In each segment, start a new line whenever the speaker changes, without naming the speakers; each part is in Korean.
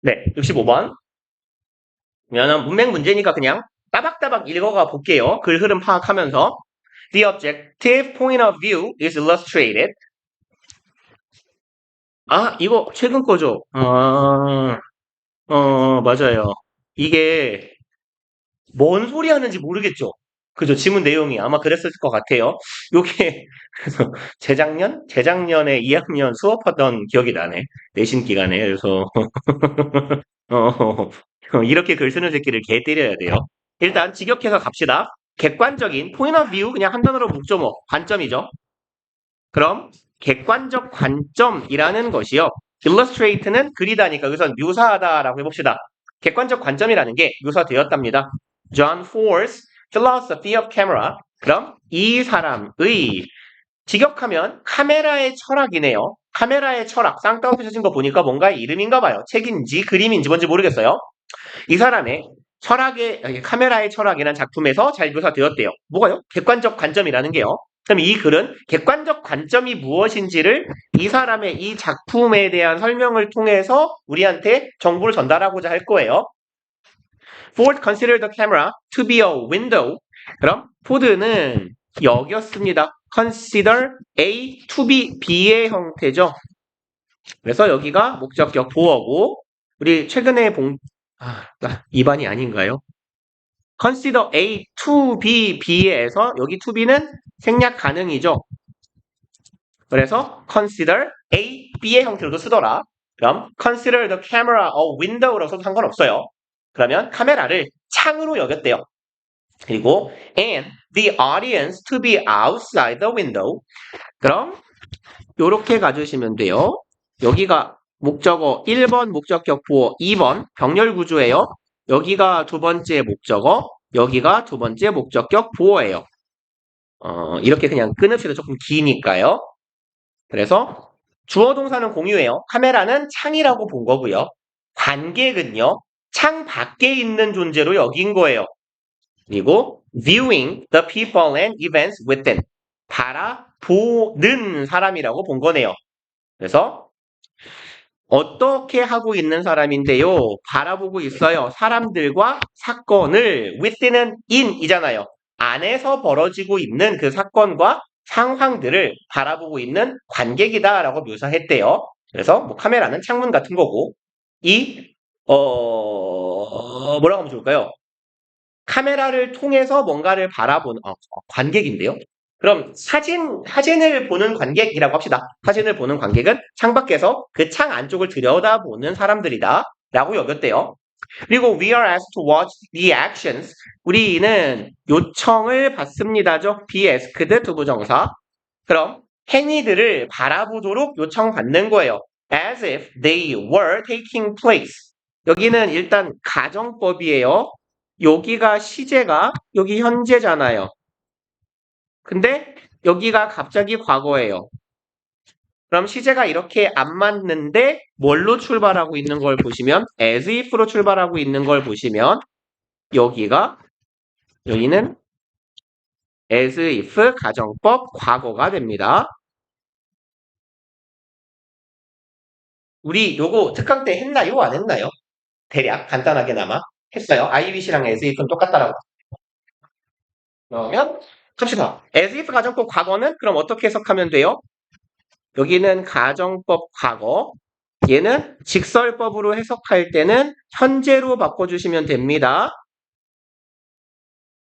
네, 65번. 그러면 문맥 문제니까 그냥 따박따박 읽어가 볼게요. 글 흐름 파악하면서. The objective point of view is illustrated. 아, 이거 최근 거죠? 맞아요. 이게 뭔 소리 하는지 모르겠죠? 그죠? 지문 내용이 아마 그랬을 것 같아요. 요게 그래서 재작년에 2학년 수업하던 기억이 나네. 내신 기간에. 그래서 이렇게 글 쓰는 새끼를 개 때려야 돼요. 일단 직역해서 갑시다. 객관적인 point of view 그냥 한 단어로 묶죠. 관점이죠. 그럼 객관적 관점이라는 것이요. illustrate는 그리다니까 여기서 묘사하다라고 해봅시다. 객관적 관점이라는 게 묘사되었답니다. John Ford's philosophy of camera. 그럼 이 사람의 직역하면 카메라의 철학이네요. 카메라의 철학, 쌍따옴표 쳐진 거 보니까 뭔가 이름인가 봐요. 책인지 그림인지 뭔지 모르겠어요. 이 사람의 카메라의 철학이라는 작품에서 잘 묘사되었대요. 뭐가요? 객관적 관점이라는 게요. 그럼 이 글은 객관적 관점이 무엇인지를 이 사람의 이 작품에 대한 설명을 통해서 우리한테 정보를 전달하고자 할 거예요. Ford considered the camera to be a window. 그럼 포드는 여기였습니다. Consider A to be B의 형태죠. 그래서 여기가 목적격 보어고 우리 최근에 2반이 아닌가요? Consider A to be B에서 여기 to be는 생략 가능이죠. 그래서 consider A, B의 형태로도 쓰더라. 그럼 consider the camera a window로 써도 상관없어요. 그러면 카메라를 창으로 여겼대요. 그리고 and the audience to be outside the window. 그럼 이렇게 가주시면 돼요. 여기가 목적어 1번 목적격 보어 2번 병렬 구조예요. 여기가 두 번째 목적어, 여기가 두 번째 목적격 보어예요. 이렇게 그냥 끊읍시다. 조금 기니까요. 그래서 주어 동사는 공유예요. 카메라는 창이라고 본 거고요. 관객은요. 창 밖에 있는 존재로 여긴 거예요. 그리고 viewing the people and events within. 바라보는 사람이라고 본 거네요. 그래서 어떻게 하고 있는 사람인데요. 바라보고 있어요. 사람들과 사건을 within은 in이잖아요. 안에서 벌어지고 있는 그 사건과 상황들을 바라보고 있는 관객이다라고 묘사했대요. 그래서 뭐 카메라는 창문 같은 거고 뭐라고 하면 좋을까요? 카메라를 통해서 뭔가를 바라보는 관객인데요. 그럼 사진을 보는 관객이라고 합시다. 사진을 보는 관객은 창밖에서 그 창 안쪽을 들여다보는 사람들이다 라고 여겼대요. 그리고 we are asked to watch the actions. 우리는 요청을 받습니다죠. be asked 두부정사. 그럼 행위들을 바라보도록 요청받는 거예요. as if they were taking place. 여기는 일단 가정법이에요. 여기가 시제가 여기 현재잖아요. 근데 여기가 갑자기 과거예요. 그럼 시제가 이렇게 안 맞는데 뭘로 출발하고 있는 걸 보시면 as if로 출발하고 있는 걸 보시면 여기는 as if 가정법 과거가 됩니다. 우리 요거 특강 때 했나요? 안 했나요? 대략 간단하게나마 했어요. IBC랑 as if는 똑같다라고. 그러면 갑시다. as if 가정법 과거는 그럼 어떻게 해석하면 돼요? 여기는 가정법 과거, 얘는 직설법으로 해석할 때는 현재로 바꿔주시면 됩니다.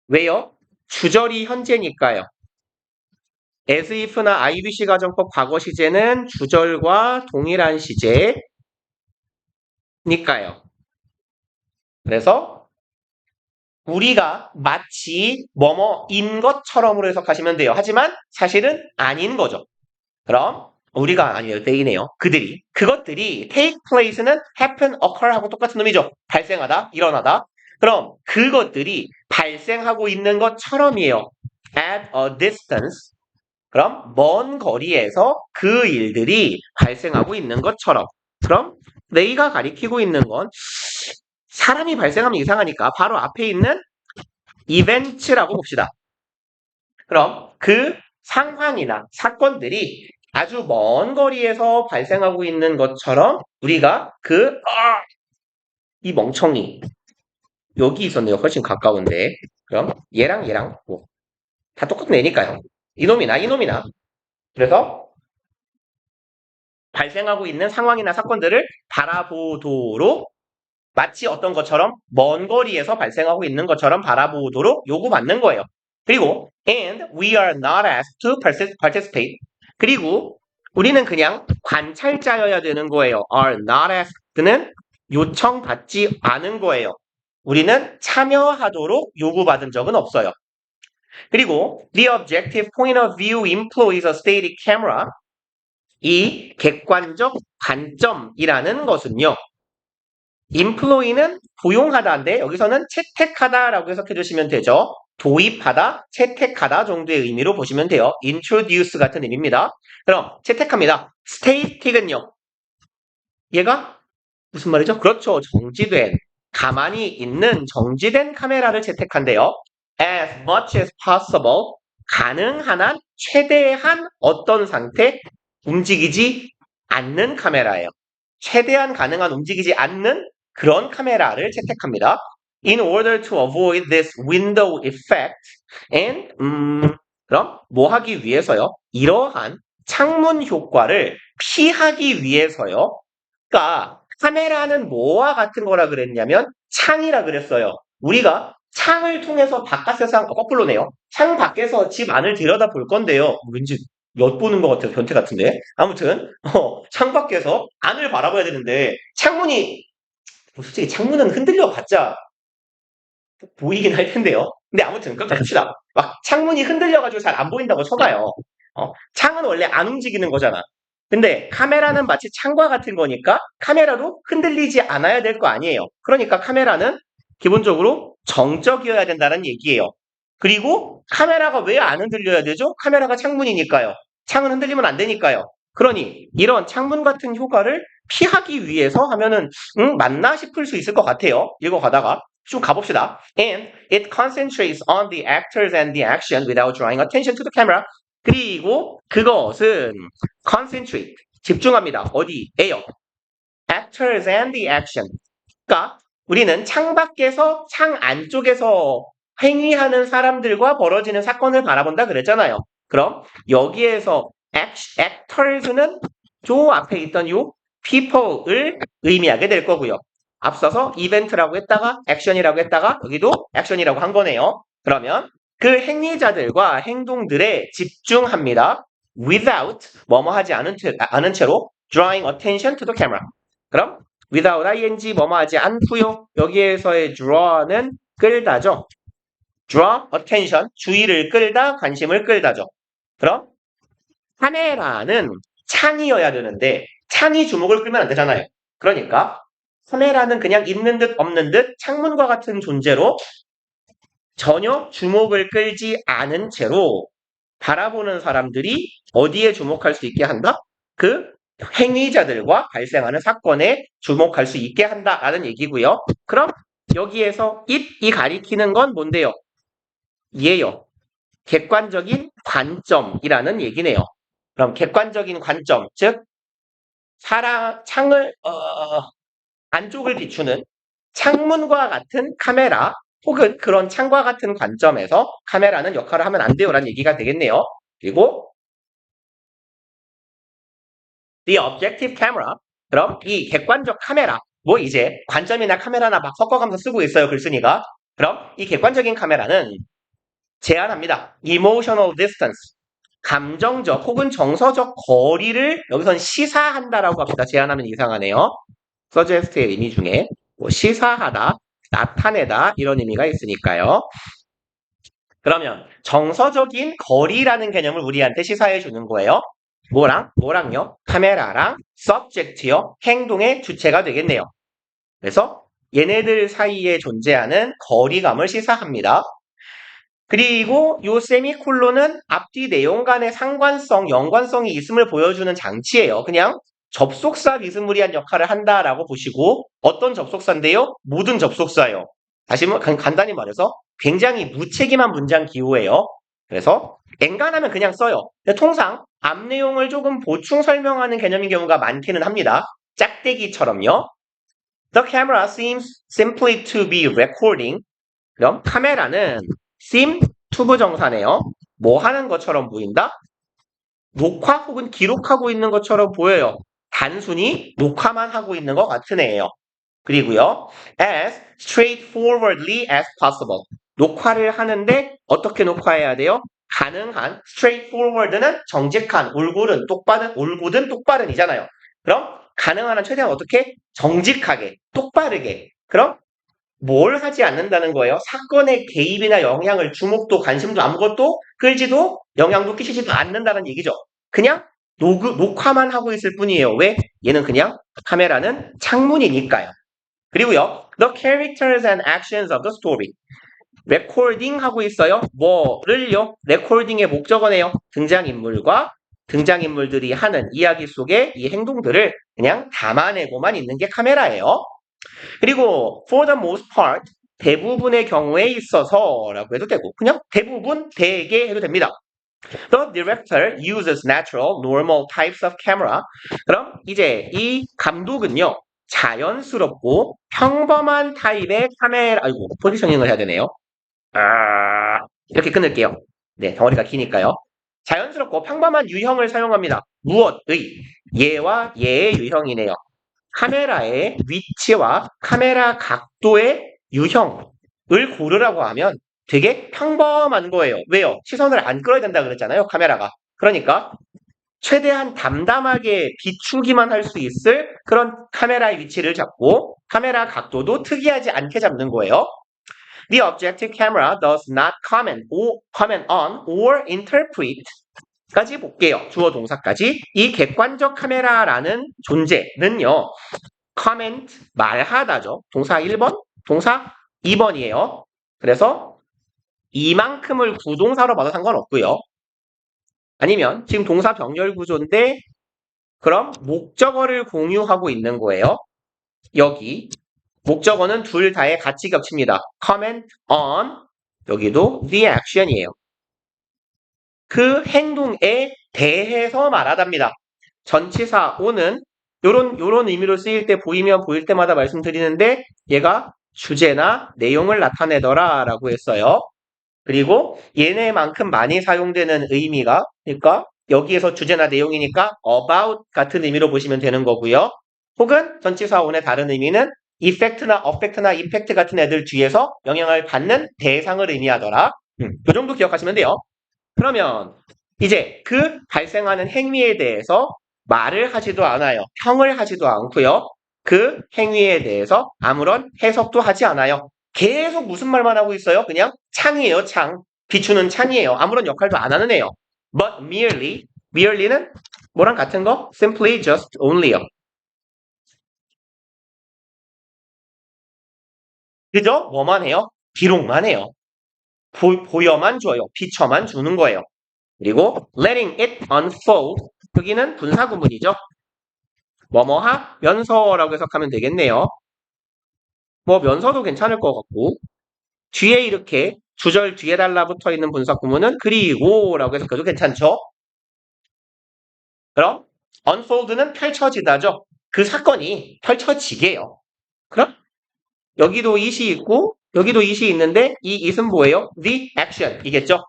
왜요? 주절이 현재니까요. as if나 IBC 가정법 과거 시제는 주절과 동일한 시제니까요. 그래서 우리가 마치 뭐뭐인 것처럼으로 해석하시면 돼요. 하지만 사실은 아닌 거죠. 그럼 우리가 아니에요. they네요. 그것들이 take place는 happen, occur 하고 똑같은 놈이죠. 발생하다, 일어나다. 그럼 그것들이 발생하고 있는 것처럼이에요. at a distance. 그럼 먼 거리에서 그 일들이 발생하고 있는 것처럼. 그럼 they가 가리키고 있는 건 사람이 발생하면 이상하니까 바로 앞에 있는 events라고 봅시다. 그럼 그 상황이나 사건들이 아주 먼 거리에서 발생하고 있는 것처럼 우리가 이 멍청이 여기 있었네요. 훨씬 가까운데. 그럼 얘랑 뭐, 다 똑같은 애니까요. 이놈이나. 그래서 발생하고 있는 상황이나 사건들을 바라보도록 마치 어떤 것처럼 먼 거리에서 발생하고 있는 것처럼 바라보도록 요구받는 거예요. 그리고 and we are not asked to participate. 그리고 우리는 그냥 관찰자여야 되는 거예요. are not asked는 요청받지 않은 거예요. 우리는 참여하도록 요구받은 적은 없어요. 그리고 the objective point of view employs a static camera. 이 객관적 관점이라는 것은요. employ는 고용하다인데 여기서는 채택하다라고 해석해 주시면 되죠. 도입하다, 채택하다 정도의 의미로 보시면 돼요. introduce 같은 의미입니다. 그럼 채택합니다. static은요. 얘가 무슨 말이죠? 그렇죠. 정지된, 가만히 있는 정지된 카메라를 채택한대요. as much as possible, 가능한 한, 최대한 어떤 상태, 움직이지 않는 카메라예요. 최대한 가능한 움직이지 않는 그런 카메라를 채택합니다. In order to avoid this window effect and 그럼 뭐 하기 위해서요? 이러한 창문 효과를 피하기 위해서요. 그러니까 카메라는 뭐와 같은 거라 그랬냐면 창이라 그랬어요. 우리가 창을 통해서 바깥 세상 거꾸로네요. 창 밖에서 집 안을 들여다 볼 건데요. 왠지 엿보는 것 같아요. 변태 같은데. 아무튼 창 밖에서 안을 바라봐야 되는데 창문이 솔직히 창문은 흔들려 봤자 보이긴 할 텐데요. 근데 아무튼 그렇다 칩시다. 막 창문이 흔들려가지고 잘 안 보인다고 쳐봐요. 창은 원래 안 움직이는 거잖아. 근데 카메라는 마치 창과 같은 거니까 카메라도 흔들리지 않아야 될 거 아니에요. 그러니까 카메라는 기본적으로 정적이어야 된다는 얘기예요. 그리고 카메라가 왜 안 흔들려야 되죠? 카메라가 창문이니까요. 창은 흔들리면 안 되니까요. 그러니 이런 창문 같은 효과를 피하기 위해서 하면은 맞나 싶을 수 있을 것 같아요. 읽어가다가 쭉 가봅시다. And it concentrates on the actors and the action without drawing attention to the camera. 그리고 그것은 concentrate, 집중합니다. 어디에요? actors and the action. 그러니까 우리는 창 밖에서 창 안쪽에서 행위하는 사람들과 벌어지는 사건을 바라본다 그랬잖아요. 그럼 여기에서 actors는 저 앞에 있던 요 people을 의미하게 될 거고요. 앞서서 이벤트라고 했다가 액션이라고 했다가 여기도 액션이라고 한 거네요. 그러면 그 행위자들과 행동들에 집중합니다. without 뭐뭐 하지 않은 채로 drawing attention to the camera. 그럼 without ing 뭐뭐 하지 않고요. 여기에서의 draw는 끌다죠. draw attention 주의를 끌다, 관심을 끌다죠. 그럼 카메라는 창이어야 되는데 창이 주목을 끌면 안 되잖아요. 그러니까 카메라는 그냥 있는 듯 없는 듯 창문과 같은 존재로 전혀 주목을 끌지 않은 채로 바라보는 사람들이 어디에 주목할 수 있게 한다? 그 행위자들과 발생하는 사건에 주목할 수 있게 한다라는 얘기고요. 그럼 여기에서 이 가리키는 건 뭔데요? 얘요. 객관적인 관점이라는 얘기네요. 그럼 객관적인 관점, 즉 창을 안쪽을 비추는 창문과 같은 카메라 혹은 그런 창과 같은 관점에서 카메라는 역할을 하면 안 돼요라는 얘기가 되겠네요. 그리고 the objective camera. 그럼 이 객관적 카메라, 뭐 이제 관점이나 카메라나 막 섞어가면서 쓰고 있어요, 글쓴이가. 그럼 이 객관적인 카메라는 제한합니다. emotional distance. 감정적 혹은 정서적 거리를 여기선 시사한다라고 합니다. 제한하면 이상하네요. suggest의 의미 중에 뭐 시사하다, 나타내다 이런 의미가 있으니까요. 그러면 정서적인 거리라는 개념을 우리한테 시사해 주는 거예요. 뭐랑요? 카메라랑 subject요. 행동의 주체가 되겠네요. 그래서 얘네들 사이에 존재하는 거리감을 시사합니다. 그리고 요 세미콜론은 앞뒤 내용 간의 상관성, 연관성이 있음을 보여주는 장치예요. 그냥 접속사 비스무리한 역할을 한다라고 보시고 어떤 접속사인데요? 모든 접속사예요. 다시 간단히 말해서 굉장히 무책임한 문장 기호예요. 그래서 엔간하면 그냥 써요. 근데 통상 앞 내용을 조금 보충 설명하는 개념인 경우가 많기는 합니다. 짝대기처럼요. The camera seems simply to be recording. 그럼 카메라는 seem 투부정사네요. 뭐 하는 것처럼 보인다? 녹화 혹은 기록하고 있는 것처럼 보여요. 단순히 녹화만 하고 있는 것 같은 애예요. 그리고요, as straightforwardly as possible. 녹화를 하는데 어떻게 녹화해야 돼요? 가능한 straightforward는 정직한, 올곧은 똑바른이잖아요. 그럼 가능한 한 최대한 어떻게? 정직하게, 똑바르게. 그럼 뭘 하지 않는다는 거예요? 사건의 개입이나 영향을 주목도 관심도 아무것도 끌지도 영향도 끼치지도 않는다는 얘기죠. 그냥 녹화만 하고 있을 뿐이에요. 왜? 얘는 그냥 카메라는 창문이니까요. 그리고요. The characters and actions of the story. 레코딩 하고 있어요. 뭐를요? 레코딩의 목적어네요. 등장인물들이 하는 이야기 속의 이 행동들을 그냥 담아내고만 있는 게 카메라예요. 그리고 for the most part 대부분의 경우에 있어서라고 해도 되고 그냥 대개 해도 됩니다. The director uses natural, normal types of camera. 그럼 이제 이 감독은요. 자연스럽고 평범한 타입의 카메라 포지셔닝을 해야 되네요. 이렇게 끊을게요. 네, 덩어리가 기니까요. 자연스럽고 평범한 유형을 사용합니다. 무엇의? 얘와 얘의 유형이네요. 카메라의 위치와 카메라 각도의 유형을 고르라고 하면 되게 평범한 거예요. 왜요? 시선을 안 끌어야 된다 그랬잖아요. 카메라가. 그러니까 최대한 담담하게 비추기만 할 수 있을 그런 카메라의 위치를 잡고 카메라 각도도 특이하지 않게 잡는 거예요. The objective camera does not comment on or interpret 까지 볼게요. 주어 동사까지. 이 객관적 카메라라는 존재는요. comment 말하다죠. 동사 1번, 동사 2번이에요. 그래서 이만큼을 부동사로 봐도 상관없고요. 아니면 지금 동사 병렬 구조인데 그럼 목적어를 공유하고 있는 거예요. 여기 목적어는 둘 다에 같이 겹칩니다. comment on 여기도 the action이에요. 그 행동에 대해서 말하답니다. 전치사 오는 요런 의미로 쓰일 때 보이면 보일 때마다 말씀드리는데 얘가 주제나 내용을 나타내더라 라고 했어요. 그리고 얘네만큼 많이 사용되는 의미가 그러니까 여기에서 주제나 내용이니까 about 같은 의미로 보시면 되는 거고요. 혹은 전치사 on의 다른 의미는 effect나 affect나 impact 같은 애들 뒤에서 영향을 받는 대상을 의미하더라. 이 정도 기억하시면 돼요. 그러면 이제 그 발생하는 행위에 대해서 말을 하지도 않아요. 평을 하지도 않고요. 그 행위에 대해서 아무런 해석도 하지 않아요. 계속 무슨 말만 하고 있어요? 그냥 창이에요, 창. 비추는 창이에요. 아무런 역할도 안 하는 애요. But merely는 뭐랑 같은 거? Simply, just, only요. 그죠? 뭐만 해요? 기록만 해요. 보여만 줘요. 비춰만 주는 거예요. 그리고 letting it unfold 여기는 분사구문이죠. 뭐뭐하면서라고 해석하면 되겠네요. 뭐 면서도 괜찮을 것 같고 뒤에 이렇게 주절 뒤에 달라붙어 있는 분사구문은 그리고라고 해석해도 괜찮죠. 그럼 unfold는 펼쳐지다죠. 그 사건이 펼쳐지게요. 그럼 여기도 it이 있고 여기도 it이 있는데 이 it은 뭐예요? the action 이겠죠.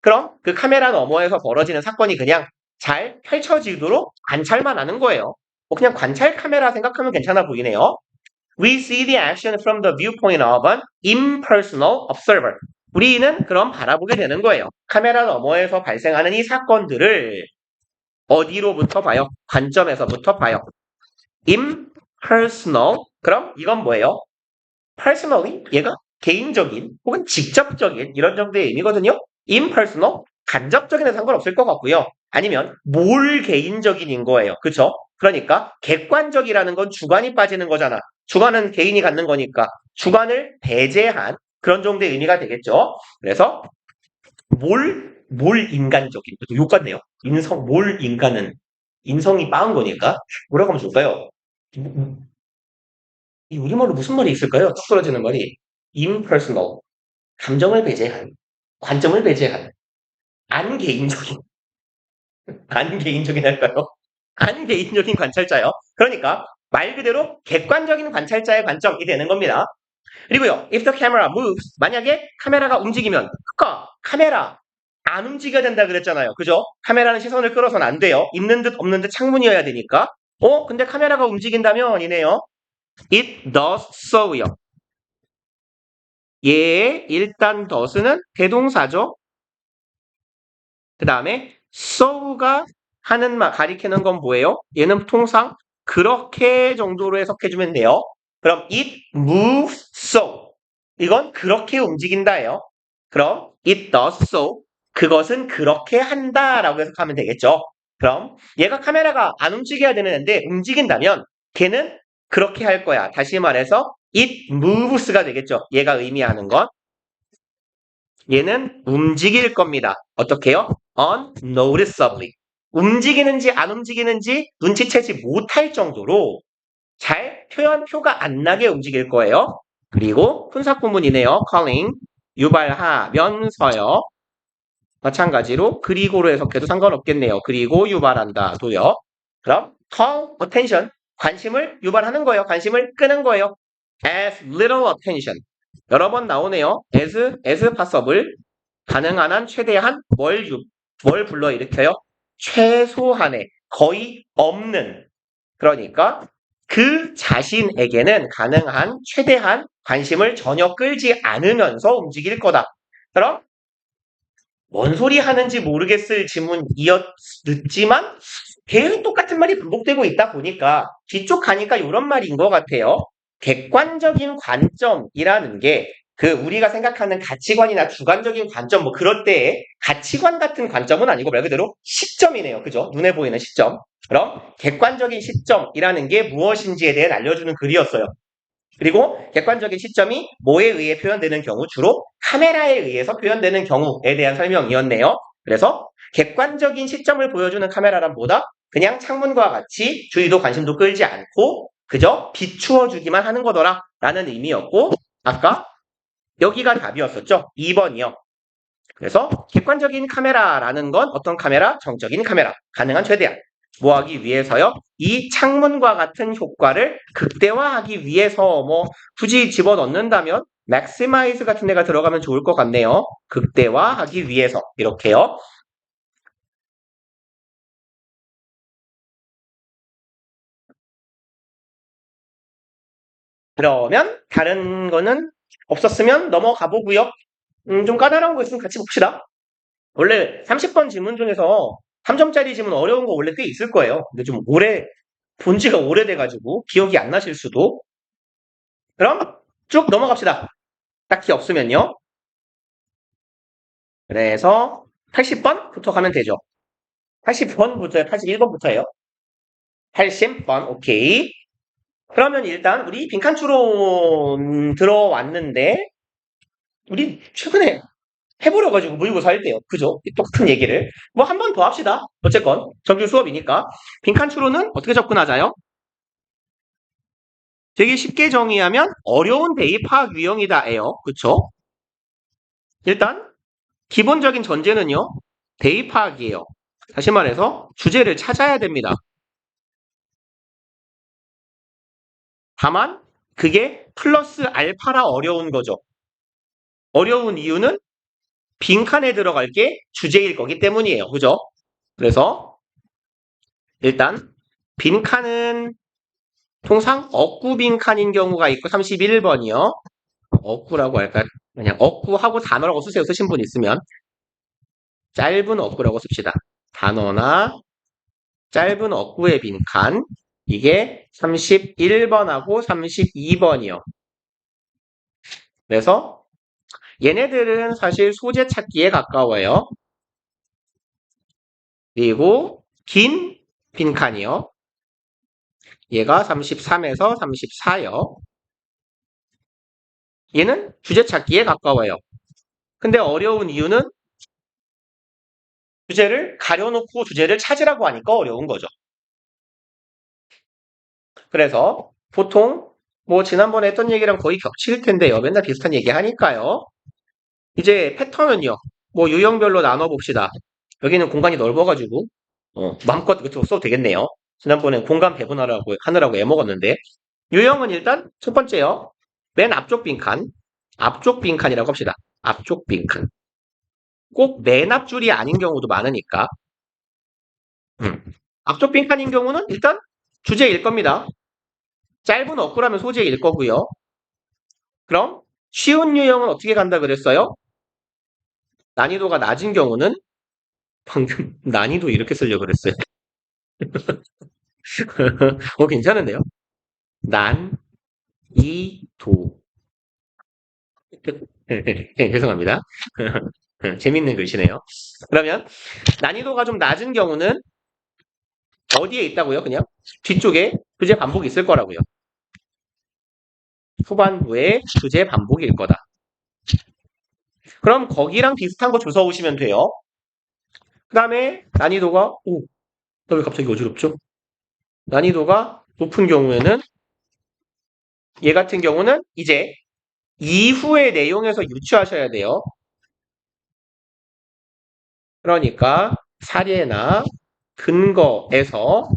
그럼 그 카메라 너머에서 벌어지는 사건이 그냥 잘 펼쳐지도록 관찰만 하는 거예요. 뭐 그냥 관찰 카메라 생각하면 괜찮아 보이네요. We see the action from the viewpoint of an impersonal observer. 우리는 그럼 바라보게 되는 거예요. 카메라 너머에서 발생하는 이 사건들을 어디로부터 봐요? 관점에서부터 봐요. impersonal. 그럼 이건 뭐예요? personally 얘가 개인적인 혹은 직접적인 이런 정도의 의미거든요. impersonal 간접적인은 상관없을 것 같고요. 아니면 몰 개인적인인 거예요. 그렇죠? 그러니까 객관적이라는 건 주관이 빠지는 거잖아. 주관은 개인이 갖는 거니까 주관을 배제한 그런 정도의 의미가 되겠죠. 그래서 몰 인간적인 욕 같네요. 몰 인간은 인성이 빠은 거니까 뭐라고 하면 좋을까요? 이 우리말로 무슨 말이 있을까요? 뚝 떨어지는 말이 impersonal 감정을 배제한 관점을 배제한 안개인적인 안개인적인 할까요? 안개인적인 관찰자요. 그러니까 말 그대로 객관적인 관찰자의 관점이 되는 겁니다. 그리고요, if the camera moves, 만약에 카메라가 움직이면, 그니까 카메라 안 움직여야 된다 그랬잖아요. 그죠? 카메라는 시선을 끌어서는 안 돼요. 있는 듯 없는 듯 창문이어야 되니까. 근데 카메라가 움직인다면 이네요. It does so요. 얘의 일단 does는 대동사죠. 그 다음에 so가 하는 말, 가리키는 건 뭐예요? 얘는 통상 그렇게 정도로 해석해주면 돼요. 그럼 it moves so. 이건 그렇게 움직인다예요. 그럼 it does so. 그것은 그렇게 한다라고 해석하면 되겠죠. 그럼 얘가 카메라가 안 움직여야 되는데 움직인다면 걔는 그렇게 할 거야. 다시 말해서 it moves가 되겠죠. 얘가 의미하는 건. 얘는 움직일 겁니다. 어떻게요? unnoticeably. 움직이는지 안 움직이는지 눈치채지 못할 정도로 잘 표가 안 나게 움직일 거예요. 그리고 훈사구문이네요. calling, 유발하면서요. 마찬가지로 그리고로 해석해도 상관없겠네요. 그리고 유발한다 도요. 그럼 call attention, 관심을 유발하는 거예요. 관심을 끄는 거예요. as little attention. 여러 번 나오네요. as possible. 가능한 한 최대한 뭘 불러일으켜요? 최소한의, 거의 없는. 그러니까 그 자신에게는 가능한 최대한 관심을 전혀 끌지 않으면서 움직일 거다. 그럼 뭔 소리 하는지 모르겠을 지문이었지만 계속 똑같은 말이 반복되고 있다 보니까 뒤쪽 가니까 이런 말인 것 같아요. 객관적인 관점이라는 게 우리가 생각하는 가치관이나 주관적인 관점 뭐 그럴 때의 가치관 같은 관점은 아니고 말 그대로 시점이네요. 그죠? 눈에 보이는 시점. 그럼 객관적인 시점이라는 게 무엇인지에 대해 알려주는 글이었어요. 그리고 객관적인 시점이 뭐에 의해 표현되는 경우, 주로 카메라에 의해서 표현되는 경우에 대한 설명이었네요. 그래서 객관적인 시점을 보여주는 카메라란 뭐다? 그냥 창문과 같이 주의도 관심도 끌지 않고 그저 비추어주기만 하는 거더라 라는 의미였고, 아까 여기가 답이었었죠. 2번이요. 그래서 객관적인 카메라라는 건 어떤 카메라? 정적인 카메라. 가능한 최대한. 뭐 하기 위해서요? 이 창문과 같은 효과를 극대화하기 위해서 뭐 굳이 집어넣는다면 maximize 같은 데가 들어가면 좋을 것 같네요. 극대화하기 위해서. 이렇게요. 그러면 다른 거는 없었으면 넘어가 보고요. 좀 까다로운 거 있으면 같이 봅시다. 원래 30번 지문 중에서 3점짜리 지문 어려운 거 원래 꽤 있을 거예요. 근데 좀 본 지가 오래돼가지고 기억이 안 나실 수도. 그럼 쭉 넘어갑시다. 딱히 없으면요. 그래서 80번부터 가면 되죠. 80번부터 81번부터예요. 80번 오케이. 그러면 일단 우리 빈칸 추론 들어왔는데 우리 최근에 해보려 가지고 모의고사 할 때요. 그죠? 똑같은 얘기를. 뭐 한 번 더 합시다. 어쨌건 정규 수업이니까. 빈칸 추론은 어떻게 접근하자요? 되게 쉽게 정의하면 어려운 대입 파악 유형이다예요. 그쵸? 일단 기본적인 전제는요. 대입 파악이에요. 다시 말해서 주제를 찾아야 됩니다. 다만 그게 플러스 알파라 어려운 거죠. 어려운 이유는 빈칸에 들어갈 게 주제일 거기 때문이에요. 그죠? 그래서 일단 빈칸은 통상 억구 빈칸인 경우가 있고 31번이요. 억구라고 할까요? 그냥 억구하고 단어라고 쓰세요. 쓰신 분 있으면. 짧은 억구라고 씁시다. 단어나 짧은 억구의 빈칸. 이게 31번하고 32번이요. 그래서 얘네들은 사실 소재 찾기에 가까워요. 그리고 긴 빈칸이요. 얘가 33에서 34요. 얘는 주제 찾기에 가까워요. 근데 어려운 이유는 주제를 가려놓고 주제를 찾으라고 하니까 어려운 거죠. 그래서 보통 뭐 지난번에 했던 얘기랑 거의 겹칠 텐데요. 맨날 비슷한 얘기 하니까요. 이제 패턴은요. 뭐 유형별로 나눠봅시다. 여기는 공간이 넓어가지고 마음껏 이것도 써도 되겠네요. 지난번에 공간 하느라고 애먹었는데 유형은 일단 첫 번째요. 맨 앞쪽 빈칸. 앞쪽 빈칸이라고 합시다. 앞쪽 빈칸. 꼭 맨 앞줄이 아닌 경우도 많으니까. 앞쪽 빈칸인 경우는 일단 주제일 겁니다. 짧은 어구라면 소재일 거고요. 그럼 쉬운 유형은 어떻게 간다 그랬어요? 난이도가 낮은 경우는 방금 난이도 이렇게 쓰려고 그랬어요. 괜찮은데요? 난, 이, 도. 죄송합니다. 재밌는 글씨네요. 그러면 난이도가 좀 낮은 경우는 어디에 있다고요? 그냥 뒤쪽에 주제 반복이 있을 거라고요. 후반부에 주제 반복일 거다. 그럼 거기랑 비슷한 거 주워 오시면 돼요. 그 다음에 난이도가 나 왜 갑자기 어지럽죠? 난이도가 높은 경우에는 얘 같은 경우는 이제 이후의 내용에서 유추하셔야 돼요. 그러니까 사례나 근거에서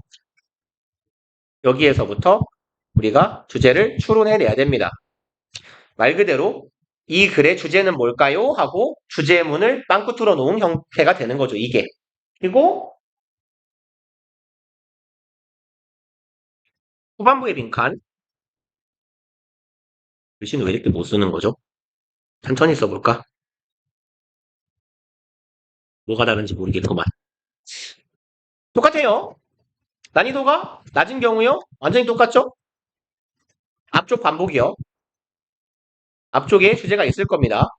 여기에서부터 우리가 주제를 추론해내야 됩니다. 말 그대로 이 글의 주제는 뭘까요? 하고 주제문을 빵꾸뚫어 놓은 형태가 되는 거죠. 이게. 그리고 후반부의 빈칸. 글씨는 왜 이렇게 못 쓰는 거죠? 천천히 써볼까? 뭐가 다른지 모르겠구만. 똑같아요. 난이도가 낮은 경우요. 완전히 똑같죠? 앞쪽 반복이요. 앞쪽에 주제가 있을 겁니다.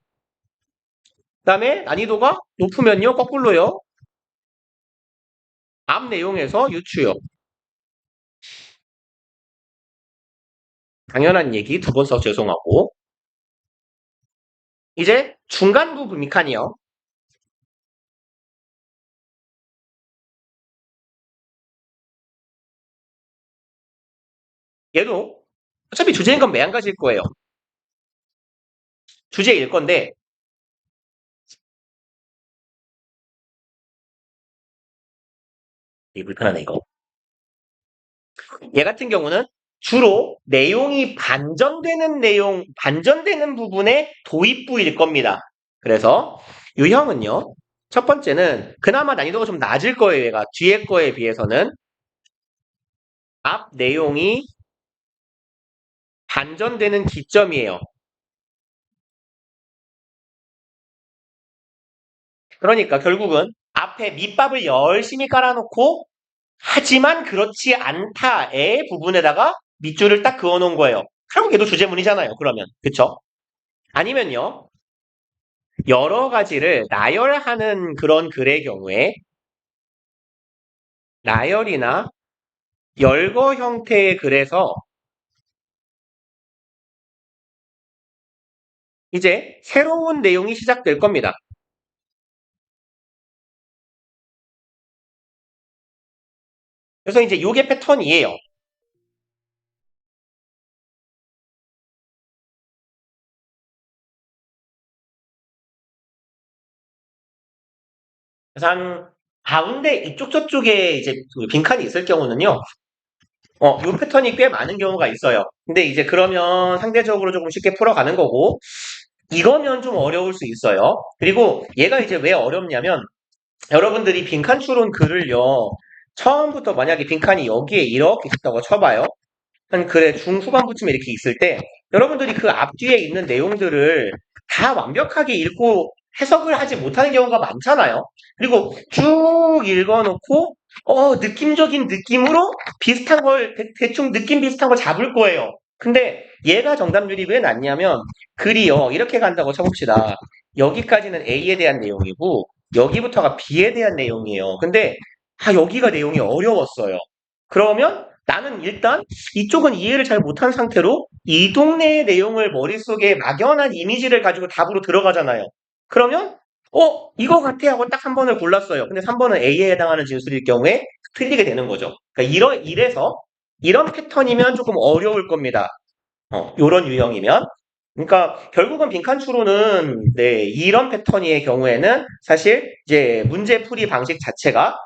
그 다음에 난이도가 높으면요. 거꾸로요. 앞 내용에서 유추요. 당연한 얘기 두 번 써서 죄송하고. 이제 중간부 빈칸이요. 얘도 어차피 주제인 건 매한가지일 거예요. 주제일 건데 되게 불편하네 이거. 얘 같은 경우는 주로 내용이 반전되는 부분의 도입부일 겁니다. 그래서 유형은요. 첫 번째는 그나마 난이도가 좀 낮을 거예요. 얘가 뒤에 거에 비해서는 앞 내용이 반전되는 기점이에요. 그러니까 결국은 앞에 밑밥을 열심히 깔아놓고 하지만 그렇지 않다의 부분에다가 밑줄을 딱 그어놓은 거예요. 결국 얘도 주제문이잖아요. 그러면 그쵸? 아니면요. 여러 가지를 나열하는 그런 글의 경우에 나열이나 열거 형태의 글에서 이제 새로운 내용이 시작될 겁니다. 그래서 이제 요게 패턴이에요. 그래서 한 가운데 이쪽 저쪽에 이제 빈칸이 있을 경우는요. 요 패턴이 꽤 많은 경우가 있어요. 근데 이제 그러면 상대적으로 조금 쉽게 풀어가는 거고 이거면 좀 어려울 수 있어요. 그리고 얘가 이제 왜 어렵냐면 여러분들이 빈칸 추론 글을요. 처음부터 만약에 빈칸이 여기에 이렇게 있다고 쳐봐요. 한 글의 중후반부쯤에 이렇게 있을 때 여러분들이 그 앞뒤에 있는 내용들을 다 완벽하게 읽고 해석을 하지 못하는 경우가 많잖아요. 그리고 쭉 읽어놓고 느낌적인 느낌으로 비슷한 걸 대충 느낌 비슷한 걸 잡을 거예요. 근데 얘가 정답률이 왜 낮냐면 글이요 이렇게 간다고 쳐봅시다. 여기까지는 A에 대한 내용이고 여기부터가 B에 대한 내용이에요. 근데 여기가 내용이 어려웠어요. 그러면 나는 일단 이쪽은 이해를 잘 못한 상태로 이 동네의 내용을 머릿속에 막연한 이미지를 가지고 답으로 들어가잖아요. 그러면 이거 같아 하고 딱 3번을 골랐어요. 근데 3번은 A에 해당하는 진술일 경우에 틀리게 되는 거죠. 그러니까 이래서 이런 패턴이면 조금 어려울 겁니다. 요런 유형이면. 그러니까 결국은 빈칸 추론은 네, 이런 패턴의 경우에는 사실 이제 문제풀이 방식 자체가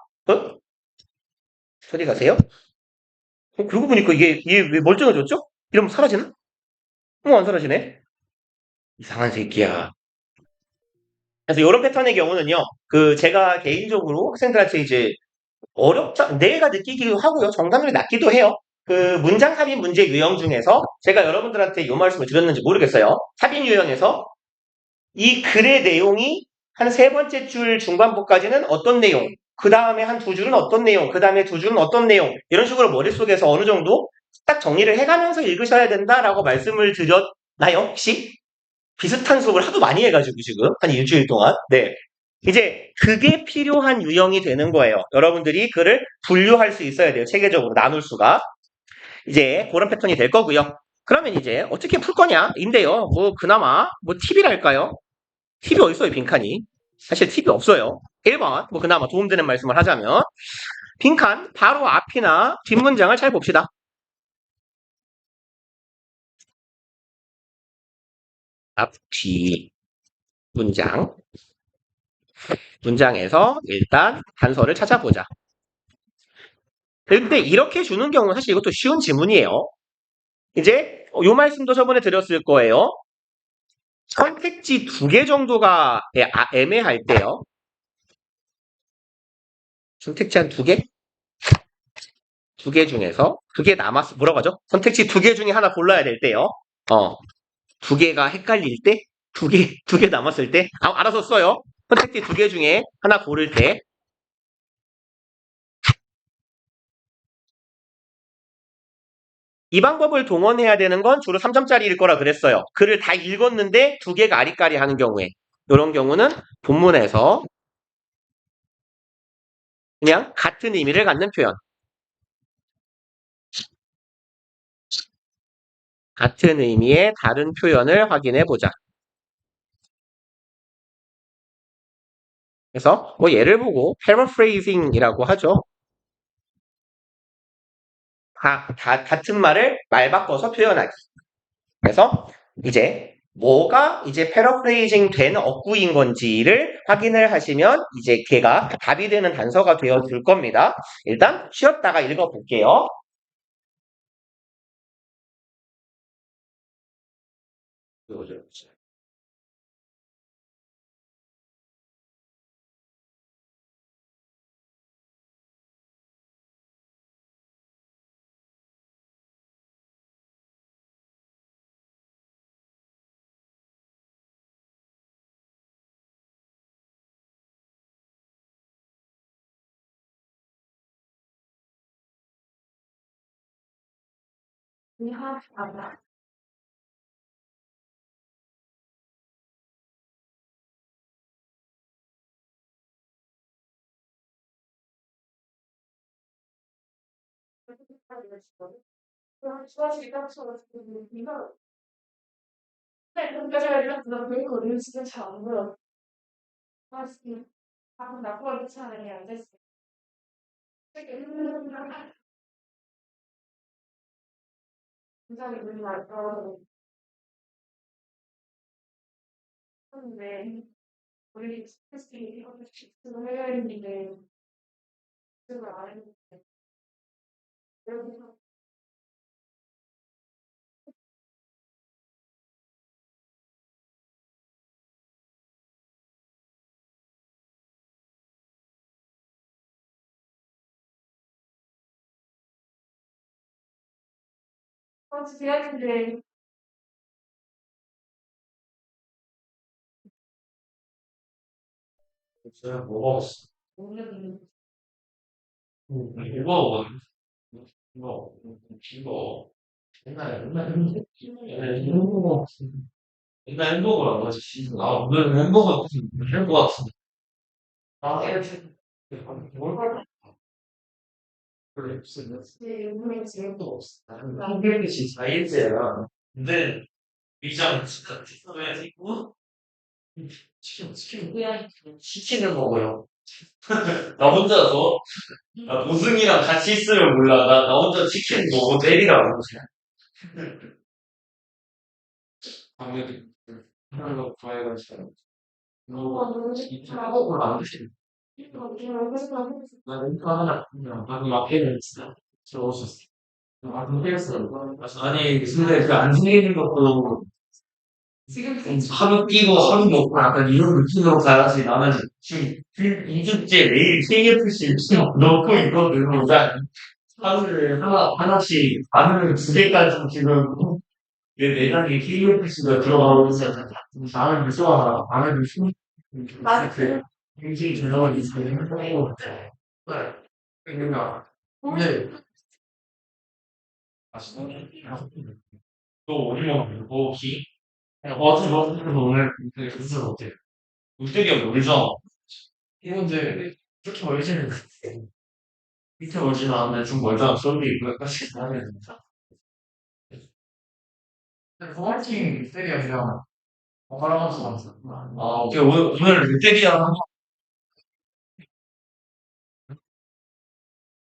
소리 가세요? 그러고 보니까 얘 왜 멀쩡해졌죠? 이러면 사라지나? 안 사라지네. 이상한 새끼야. 그래서 이런 패턴의 경우는요, 제가 개인적으로 학생들한테 이제 어렵다, 내가 느끼기도 하고요. 정답률이 낮기도 해요. 문장 삽입 문제 유형 중에서 제가 여러분들한테 이 말씀을 드렸는지 모르겠어요. 삽입 유형에서 이 글의 내용이 한 세 번째 줄 중반부까지는 어떤 내용, 그 다음에 한 두 줄은 어떤 내용, 그 다음에 두 줄은 어떤 내용, 이런 식으로 머릿속에서 어느 정도 딱 정리를 해가면서 읽으셔야 된다라고 말씀을 드렸나요, 혹시? 비슷한 수업을 하도 많이 해가지고 지금 한 일주일 동안. 네. 이제 그게 필요한 유형이 되는 거예요. 여러분들이 글을 분류할 수 있어야 돼요. 체계적으로 나눌 수가. 이제 그런 패턴이 될 거고요. 그러면 이제 어떻게 풀 거냐? 인데요. 그나마 팁이랄까요? 팁이 어딨어요, 빈칸이? 사실 팁이 없어요. 1번 그나마 도움되는 말씀을 하자면 빈칸 바로 앞이나 뒷문장을 잘 봅시다. 앞, 뒤 문장. 문장에서 일단 단서를 찾아보자. 근데 이렇게 주는 경우는 사실 이것도 쉬운 지문이에요. 이제 요 말씀도 저번에 드렸을 거예요. 선택지 두 개 정도가 애매할 때요. 선택지 한 두 개? 두 개 중에서 두 개 뭐라고 하죠? 선택지 두 개 중에 하나 골라야 될 때요. 두 개가 헷갈릴 때? 두 개 남았을 때? 알아서 써요. 선택지 두 개 중에 하나 고를 때. 이 방법을 동원해야 되는 건 주로 3점짜리일 거라 그랬어요. 글을 다 읽었는데 두 개가 아리까리 하는 경우에. 이런 경우는 본문에서 그냥 같은 의미를 갖는 표현. 같은 의미의 다른 표현을 확인해 보자. 그래서 예를 보고 paraphrasing이라고 하죠. 같은 말을 말 바꿔서 표현하기. 그래서 이제 뭐가 이제 paraphrasing 된 어구인 건지를 확인을 하시면 이제 걔가 답이 되는 단서가 되어 줄 겁니다. 일단 쉬었다가 읽어 볼게요.
아, 모르겠어요. 아니, 근데 그 안 생기는 것도 하루 끼고 하루 먹고 약간 이런 느낌으로 가야지. 나는 지금 2주째 매일 KFC 넣고 있거든. 그러니까 하루에 하나씩, 나는 두 개까지 지금 내 내장에 KFC가 들어가고 있어. 나는 무서워. 나는 무슨, 그, 굉장히 들어가기 있는 것 같아. 네. 그러니까, 근데, 맛있어. 또 어디 먹는 거 혹시? 어제 먹는 거 오늘 되게 무슨 어때? 울때기가 멀죠? 이런데 그렇게 멀지는 않고 밑에 멀지는 않는데 좀 멀다. 서울이 여기까지 가야 된다. 근데 포마팅 롯데리아 그냥 번갈아 가면서 왔어. 아, 오케이. 오늘 롯데리아 한번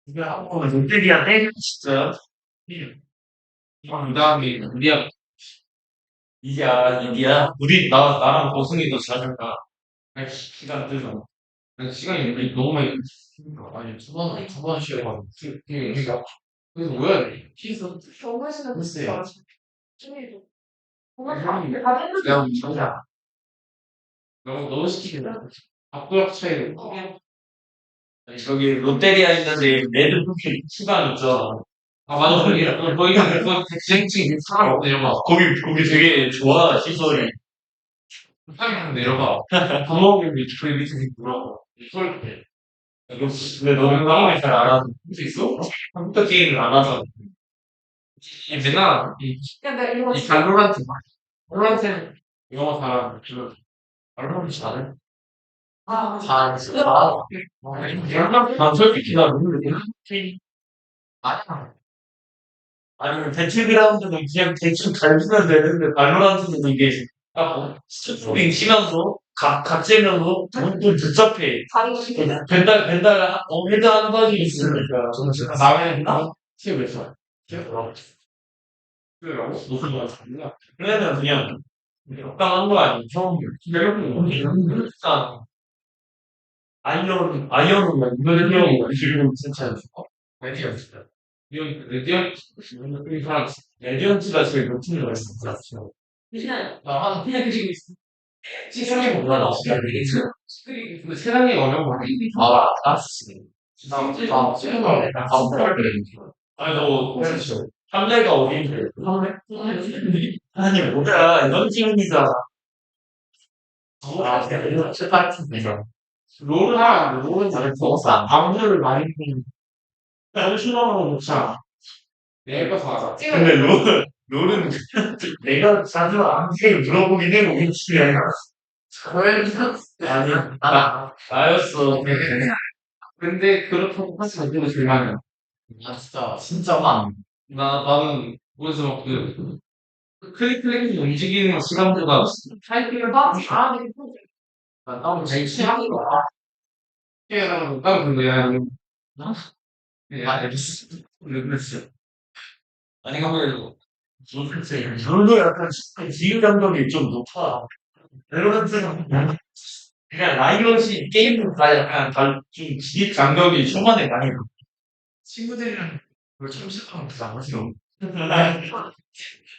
이게 한번 롯데리아 때리고 진짜. 그다음에 우리야 이디야 우리 나랑 거승이도 잘할까? 아니, 시간 뜨죠. 아니, 시간이 우리 너무 많이 아니 두 번 쉬어가지고 그러니까 그래서 뭐야 시선
정말
글쎄
중에도
형이
정말 다른
내가 자기야 너무 시키겠다 밥구역 차이를 아니 저기 롯데리아 있는데 레드 추가 있죠 아 맞아 거기가 객지행층이 사람 없대요 막 거기 되게 좋아 시설이 사람이 내려가 밥 먹으면 그 밑에 들어가 이걸 근데 너는 게임을 잘 안 하는 수 있어? 컴퓨터 게임을 안 하잖아 이 맨날
근데 이거
이 발로란트 발로란트 영어 잘하는 그 발로란트 잘해?
아,
잘해 난 솔직히 나 모르겠어 아니야 아니면 배틀그라운드는 그냥 대충 잘 쓰면 되는데 발로란트는 이게 딱 스토링 치면서 각재면서 문도 복잡해
다리가
벤달 헤드 한 번이 있으니까 저는 진짜 남의 나 티브에서 무슨 말 달라 그러면 그냥 적당한 거 아니야 처음 일단 아이언은 막 이걸 해요 지금 진짜 레디언 진짜 레디언츠가 제일 높은 거 있어
그냥
나한 그냥 지금 세상에 뭐가 나오지 근데 세상에 어려운 거 아, 알았어 나 세상에 아무거나 그래 아니 너 함대가 어딘데 함대? 아니 뭐야 연지훈이잖아 아 내가 똑같은데 롤은 잘했어 아무를 많이 너무 싫어하는 거 못잖아 내가 다 근데 롤은 내가 자주 안게 물어보긴 해 우리 집에 아니 나였어 근데 그렇다고 하지 않고 실망이야 아 진짜 나는 그래서 클릭 움직이는 시간보다
자기가 막 잘하는 거
나는 제일 싫어하는 거야 나는 그냥 알겠어 그랬어 아니 근데 롤도 약간 지휘 감독이 좀 높아 밸런스는 그냥 라이엇이 게임을 다 약간 좀 지휘 감독이 초반에 많이 친구들이랑 그걸 참석하면 안 하죠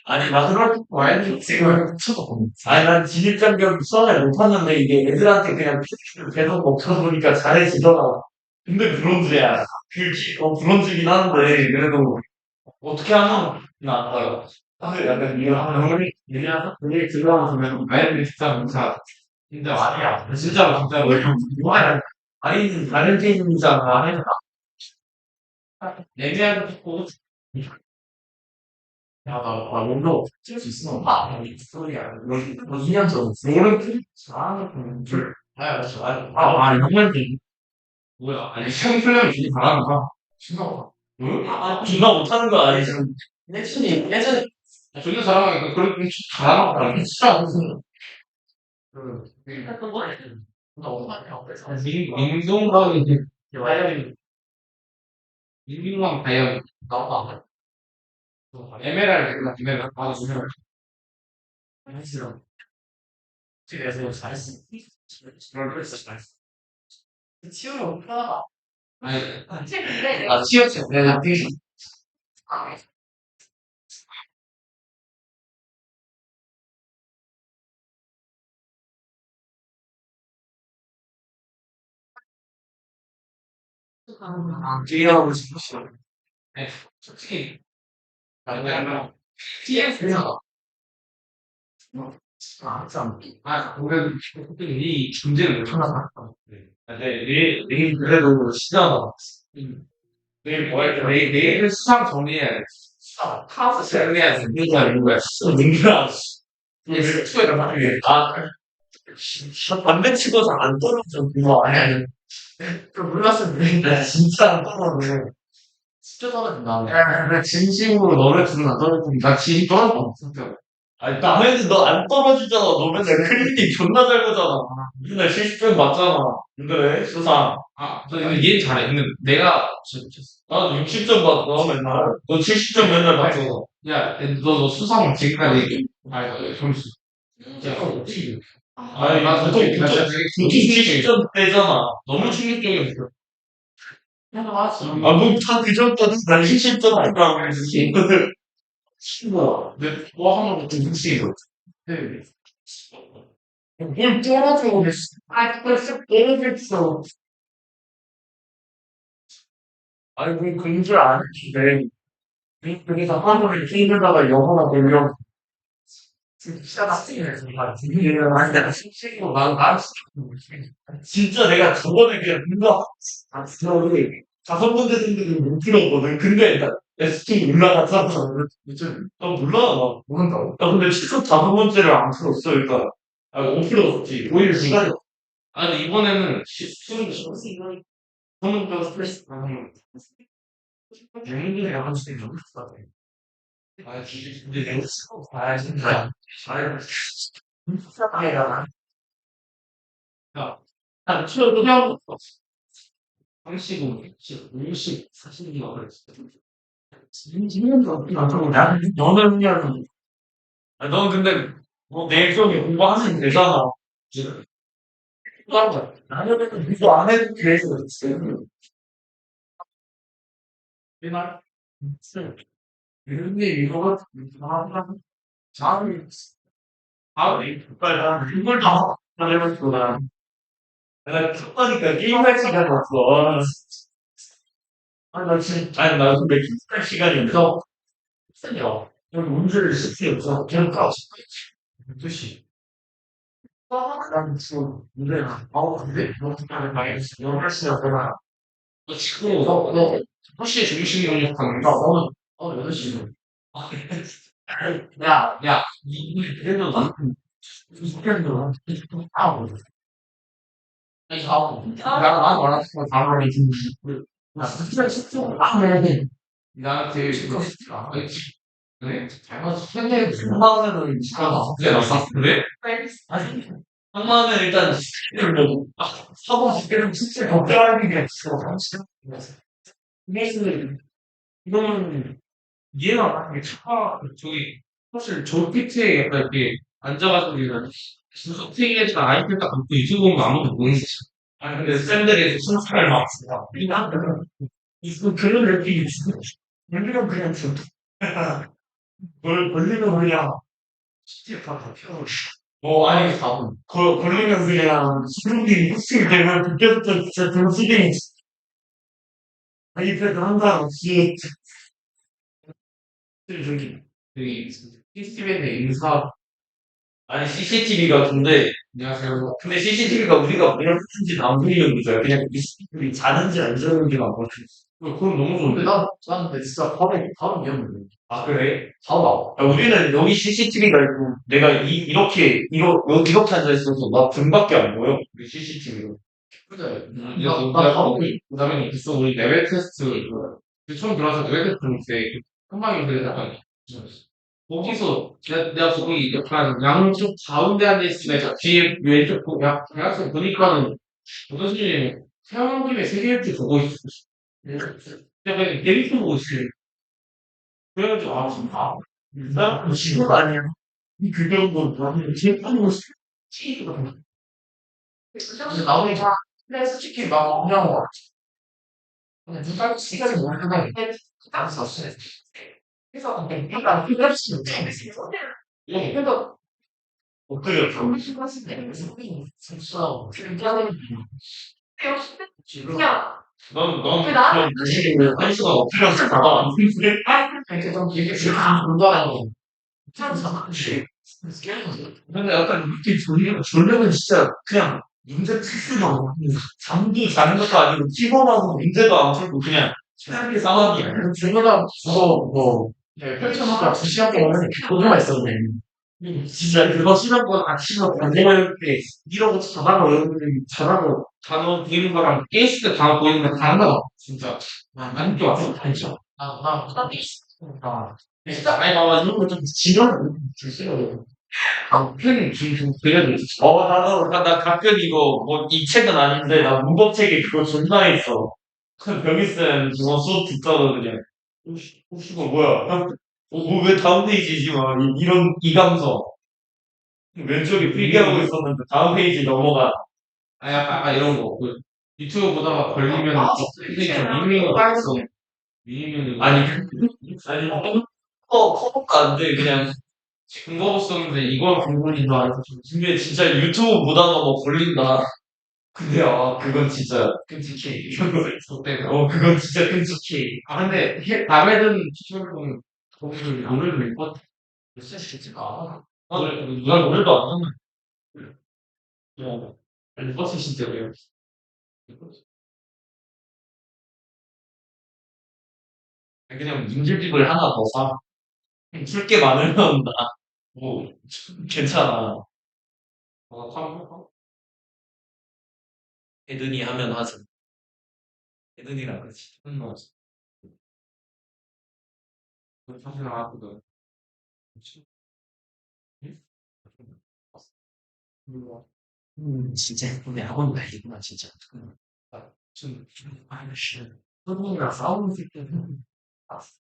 아니 나 그럴 와이드 지금 쳐도 아니 난 진입 장벽 수업에 못하는데 이게 애들한테 그냥 PC를 계속 먹다 보니까 잘해지더라 근데 브론즈야 브론즈긴 한데 그래도 어떻게 하면 나아요 약간 이거 하면 우리 들어가면서 그냥 아이들이 진짜 진짜 근데 아니야 진짜로 진짜로 이거 아니 다른 팀이잖아 애매하게 듣고 야, 나 몸도 찔수 있어. 이 소리야. 너 2년 전, 너는 잘하는 줄. 아니, 정말 뭐야. 아니, 시험 풀려면 되게 잘하는 거야. 신나봐. 응? 존나 못하는 거 아니지? 예전에, 존나 잘하니까, 그렇게 잘하는 거 아니야? 진짜 무슨, 민동강이, 민동강 가야 나와. 에메랄드, 맞아, 에메랄드. 그래서 잘했어. 그래서 잘했어. 치우러 오라. 아니,
근데
아, 치웠지. 내가 이해하고 싶었어. 네, 솔직히 나는 TF야. 항상 우리가 이 존재를 찾아봤다. 근데 내일 그래도 시잖아. 내일 뭐 할까? 내일 수상 정리해야 돼. 수상 카우스 정리해야 돼. 누가 있는 거야? 누가? 내일 투에다 말해. 담배 치고서 안 떨어져. 그거 아니야. 좀 몰랐었는데. 나 진짜 안 떨어져. 진짜 떨어진다. 야, 나 진심으로 너를 두면 안 떨어진다. 나 진심 떨어져. 진짜. 아니, 나는 너 안 떨어지잖아. 너 맨날 클리닉 존나 잘 보잖아. 맨날 70점 맞잖아. 그래, 수상. 너 이거 이해 잘해. 근데 내가, 나도 60점 받았어, 맨날. 너 70점 맨날 받잖아. 야, 너 수상 지금까지, 아니, 점수. 야, 그거 어떻게. 아니, 나 보통, 나 진짜 되게 70점 대잖아. 너무 충격적이었어. 아, 뭐, 다 그전까지 난 70점 할까, 그랬지. 친구야, 뭐 하는 것도 혹시 네. 뭘 떨어져 그랬어. 아, 벌써 떨어졌어. 아니, 뭐 공부를 안 했는데. 그래서 화물을 힘들다가 영어가 되면 진짜 나중에 정말 분위기를 하니까 심심하고 난 진짜 내가 저번에 그냥 뭔가 우리 5문제 정도는 못 풀었거든. 근데 나 ST 올라갔잖아. 요즘 나 몰라. 모른다고? 나 근데 실컷 5문제를 안 풀었어 일단. 못 풀었지. 오히려 시간이 없어. 아니 이번에는 수능 수능 스트레스 재밌는 약간 수준이 너무 비싸네. 아, 근데 내가 쓰고 봐야 진짜. 아유, 진짜 다행이다. 야, 그냥, 방식은, 음식, 사실이 어렸어. 너는 그냥, 넌 근데, 뭐, 내일 저기 공부하면 되잖아. 지금. 다른 거야. 나는 공부 안 해도 돼서 그렇지. 내 말? 이런 게 이거, 잘, 이걸 다 하려면 내가 쳤다니까 게임할 시간이 없어. 나 지금, 나 근데 게임할 시간이 없어. 없어요. 여기 문제를 쓸 게 없어. 그냥 까. 뜻이. 난 지금 문제가, 근데, 너 그냥 망했어. 영어 시간 되나? 너 지금, 혹시 중심이 공략하는가? 너는, 8시. 그래도 나는, 이때도, 나는 원하는 방법이 좀, 진짜 집중 안 해야 돼. 나한테 그래? 잘못 생각해 3만원은 지나가. 그래, 나 그래? 아니, 3만원 일단 뭐 사고 싶게는 진짜 걱정하는 게 없어. 근데 이거는 이해가 안 가는 게 저기 사실 저 PT에 약간 이렇게 앉아가지고 이런 PT에서 아이패드 딱 갖고 유튜브 보면 아무도 모르는 거지. 근데 쌤들이 순서를 막 이거 그런 느낌이 있어. 우리는 그냥 좀 뭘 걸리면 그냥 스티커 다 펴고 아니 걸리면 그냥 수능이 혹시 되면 그때부터 진짜 정신이 아이패드 한다 없이 저기 CCTV에 인사 아니 CCTV가 근데 CCTV가 우리가 뭘 했는지 안 보이는 거죠. 그냥 CCTV 자는지 안 자는지만 보여. 그건 너무 좋은데. 난 근데 진짜 바로 미안해. 아, 그래? 바로 나와. 야, 우리는 여기 CCTV가 있고, 내가 이렇게 앉아있어서 나 등밖에 안 보여. 우리 CCTV로. 그래. 나 바로 보이. 그 다음에 있어, 우리 레벨 테스트. 처음 들어와서 레벨 테스트 때, 한방에 그래, 약간, 거기서, 내가 거기 약간 양쪽 가운데 앉아있으면 뒤에 왼쪽, 대학생 보니까는, 교수님, 태양님의 세계 일주 보고 있었어. 약간 데이트 보고 있어요. 그래가지고, 나 친구 아니야. 그 정도, 나는 제일 빠지고 있어. 친구가. 근데 나오니까, 근데 솔직히 막 그냥 와.
누가 시간을 못 하나 딱 썼어요. 그래서 내가 그럴 수 있는 예, 그래도
엎드려.
정신같은데 없어. 그냥
넌
왜 나는
그냥 한 시간 엎드려서 나가.
이렇게 좀 이렇게 공부하고
근데 약간 이렇게 졸려면 진짜 그냥 문제 풀수만 잠도 자는 것도 아니고 피곤하고 문제도 안 풀고 그냥 최악의 상황이야.
중요한 그거 뭐 펼쳐놓고 2시간 동안 그거만 있었네.
진짜 그거 시간보다 아침에 반대할 때 이러고 자다가 여러분들이 자다가 단어 보이는 거랑 깨있을 때 단어 보이는 거 달라. 진짜 안 좋았어. 알죠?
나 부담이 있어.
진짜 아니 나 이런 거좀 지겨워. 팬이 좀 그래도 나 가끔 이거 뭐 이 책은 아닌데 나 문법책에 그거 존나 있어. 그 병이쌤 그거 수업 듣다가 그냥 혹시 뭐 뭐야? 왜 다음 페이지지? 막 이런 이 감성. 왼쪽에 필기하고 있었는데 다음 페이지 넘어가. 아 약간 이런 거. 그 유튜브 보다가 걸리면 선생님 좀 미니밍을 하겠어. 미니밍을 아니 커버가 안 돼. 그냥 근거 없었는데 이걸 공부인다 해서 근데 진짜 유튜브 보다가 뭐 걸린다. 근데 그건 진짜 끔찍해. 그건 진짜 끔찍해. 근데 밤에는 추천은 거기서 노래를 못 봤. 몇살 시겠지가. 누가 노래도 안 하는. 아니 버스 진짜 왜요? 그냥 문제집을 하나 더 사. 풀 게 많으면 뭐 괜찮아. 애든이 하면 하죠. 애든이라 그러지. 사실 나왔거든. 진짜 근데 학원 다니구나 진짜. 좀 아저씨 선생님이랑 싸우는 새끼는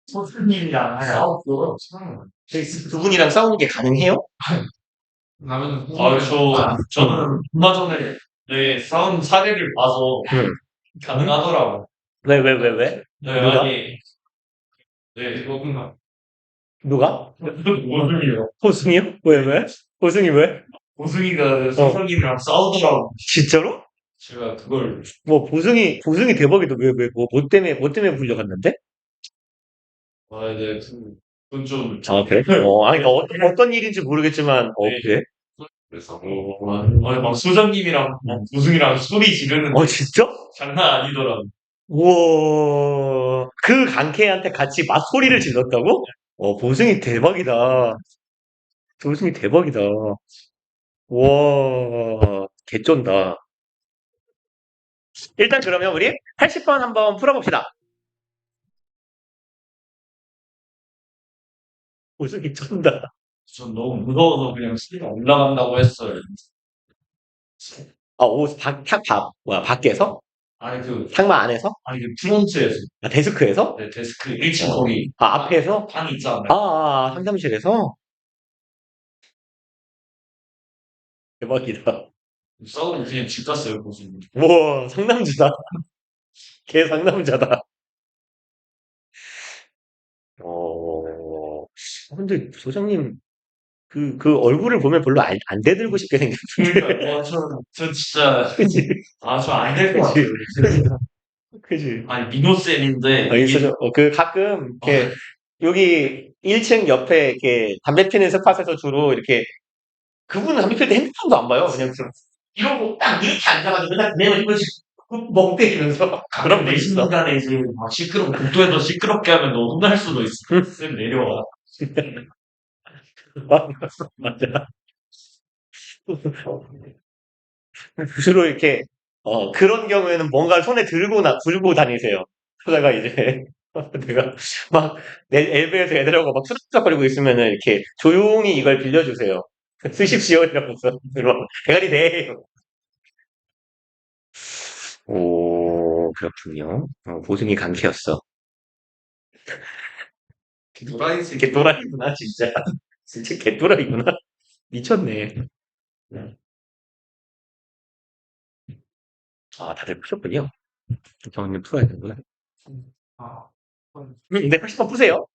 선생님이랑 싸웠어.
두 분이랑 싸우는 게 가능해요?
나는 저는 얼마 전에 싸운 사례를 봐서 가능하더라고.
왜?
네,
누가?
아니, 이거구나.
누가?
오승이요.
호승이요? 왜? 호승이 왜?
오승이가 선생님이랑 싸우더라고.
진짜로?
제가 그걸
뭐, 보승이 대박이다. 뭐 때문에 불려갔는데?
그건 좀
그래? 아니, 어떤 일인지 모르겠지만,
네.
그래?
그래서 막 소장님이랑 막 우승이랑 소리 지르는
진짜?
장난 아니더라고.
우와, 그 강캐한테 같이 맞소리를 질렀다고? 보승이 대박이다. 보승이 대박이다. 와, 개쩐다. 일단 그러면 우리 80번 한번 풀어봅시다. 보승이 쩐다.
전 너무 무서워서 그냥 스피가 올라간다고 했어요.
밖에서?
아니
상마 안에서?
프론트에서
데스크에서?
네, 데스크 1층 거기
앞에서?
방 있잖아요.
상담실에서? 대박이다.
싸우고 그냥 집 갔어요 교수님.
우와, 상남자다. 개 상남자다. 근데 소장님, 그 얼굴을 보면 별로 안 대들고 싶게 생겼는데.
그러니까 저 진짜
그치?
저 안 될 것 같아요.
그치?
아니 민호 쌤인데
가끔, 여기 1층 옆에, 담배 피는 스팟에서 주로 이렇게, 그분은 담배 필 때 핸드폰도 안 봐요. 그냥 이러고 딱 이렇게 앉아가지고 딱 내가 이거지 멍 때리면서.
그럼 내 순간에 이제 막 복도에서 시끄럽게 하면 너 혼날 수도 있어. 쌤 내려와.
맞아. 주로 이렇게, 그런 경우에는 뭔가를 손에 들고 다니세요. 그러다가 이제, 내가 막, 엘베에서 애들하고 막 수닥수닥거리고 있으면은 이렇게 조용히 이걸 빌려주세요. 쓰십시오. 이러면서. 그럼 대가리 내. 그렇군요. 보승이 강캐였어. 개또라이구나, 진짜. 진짜 개또라이구나. 미쳤네. 네. 다들 푸셨군요. 정님 풀어야 되는구나.
아,
네, 80번 푸세요.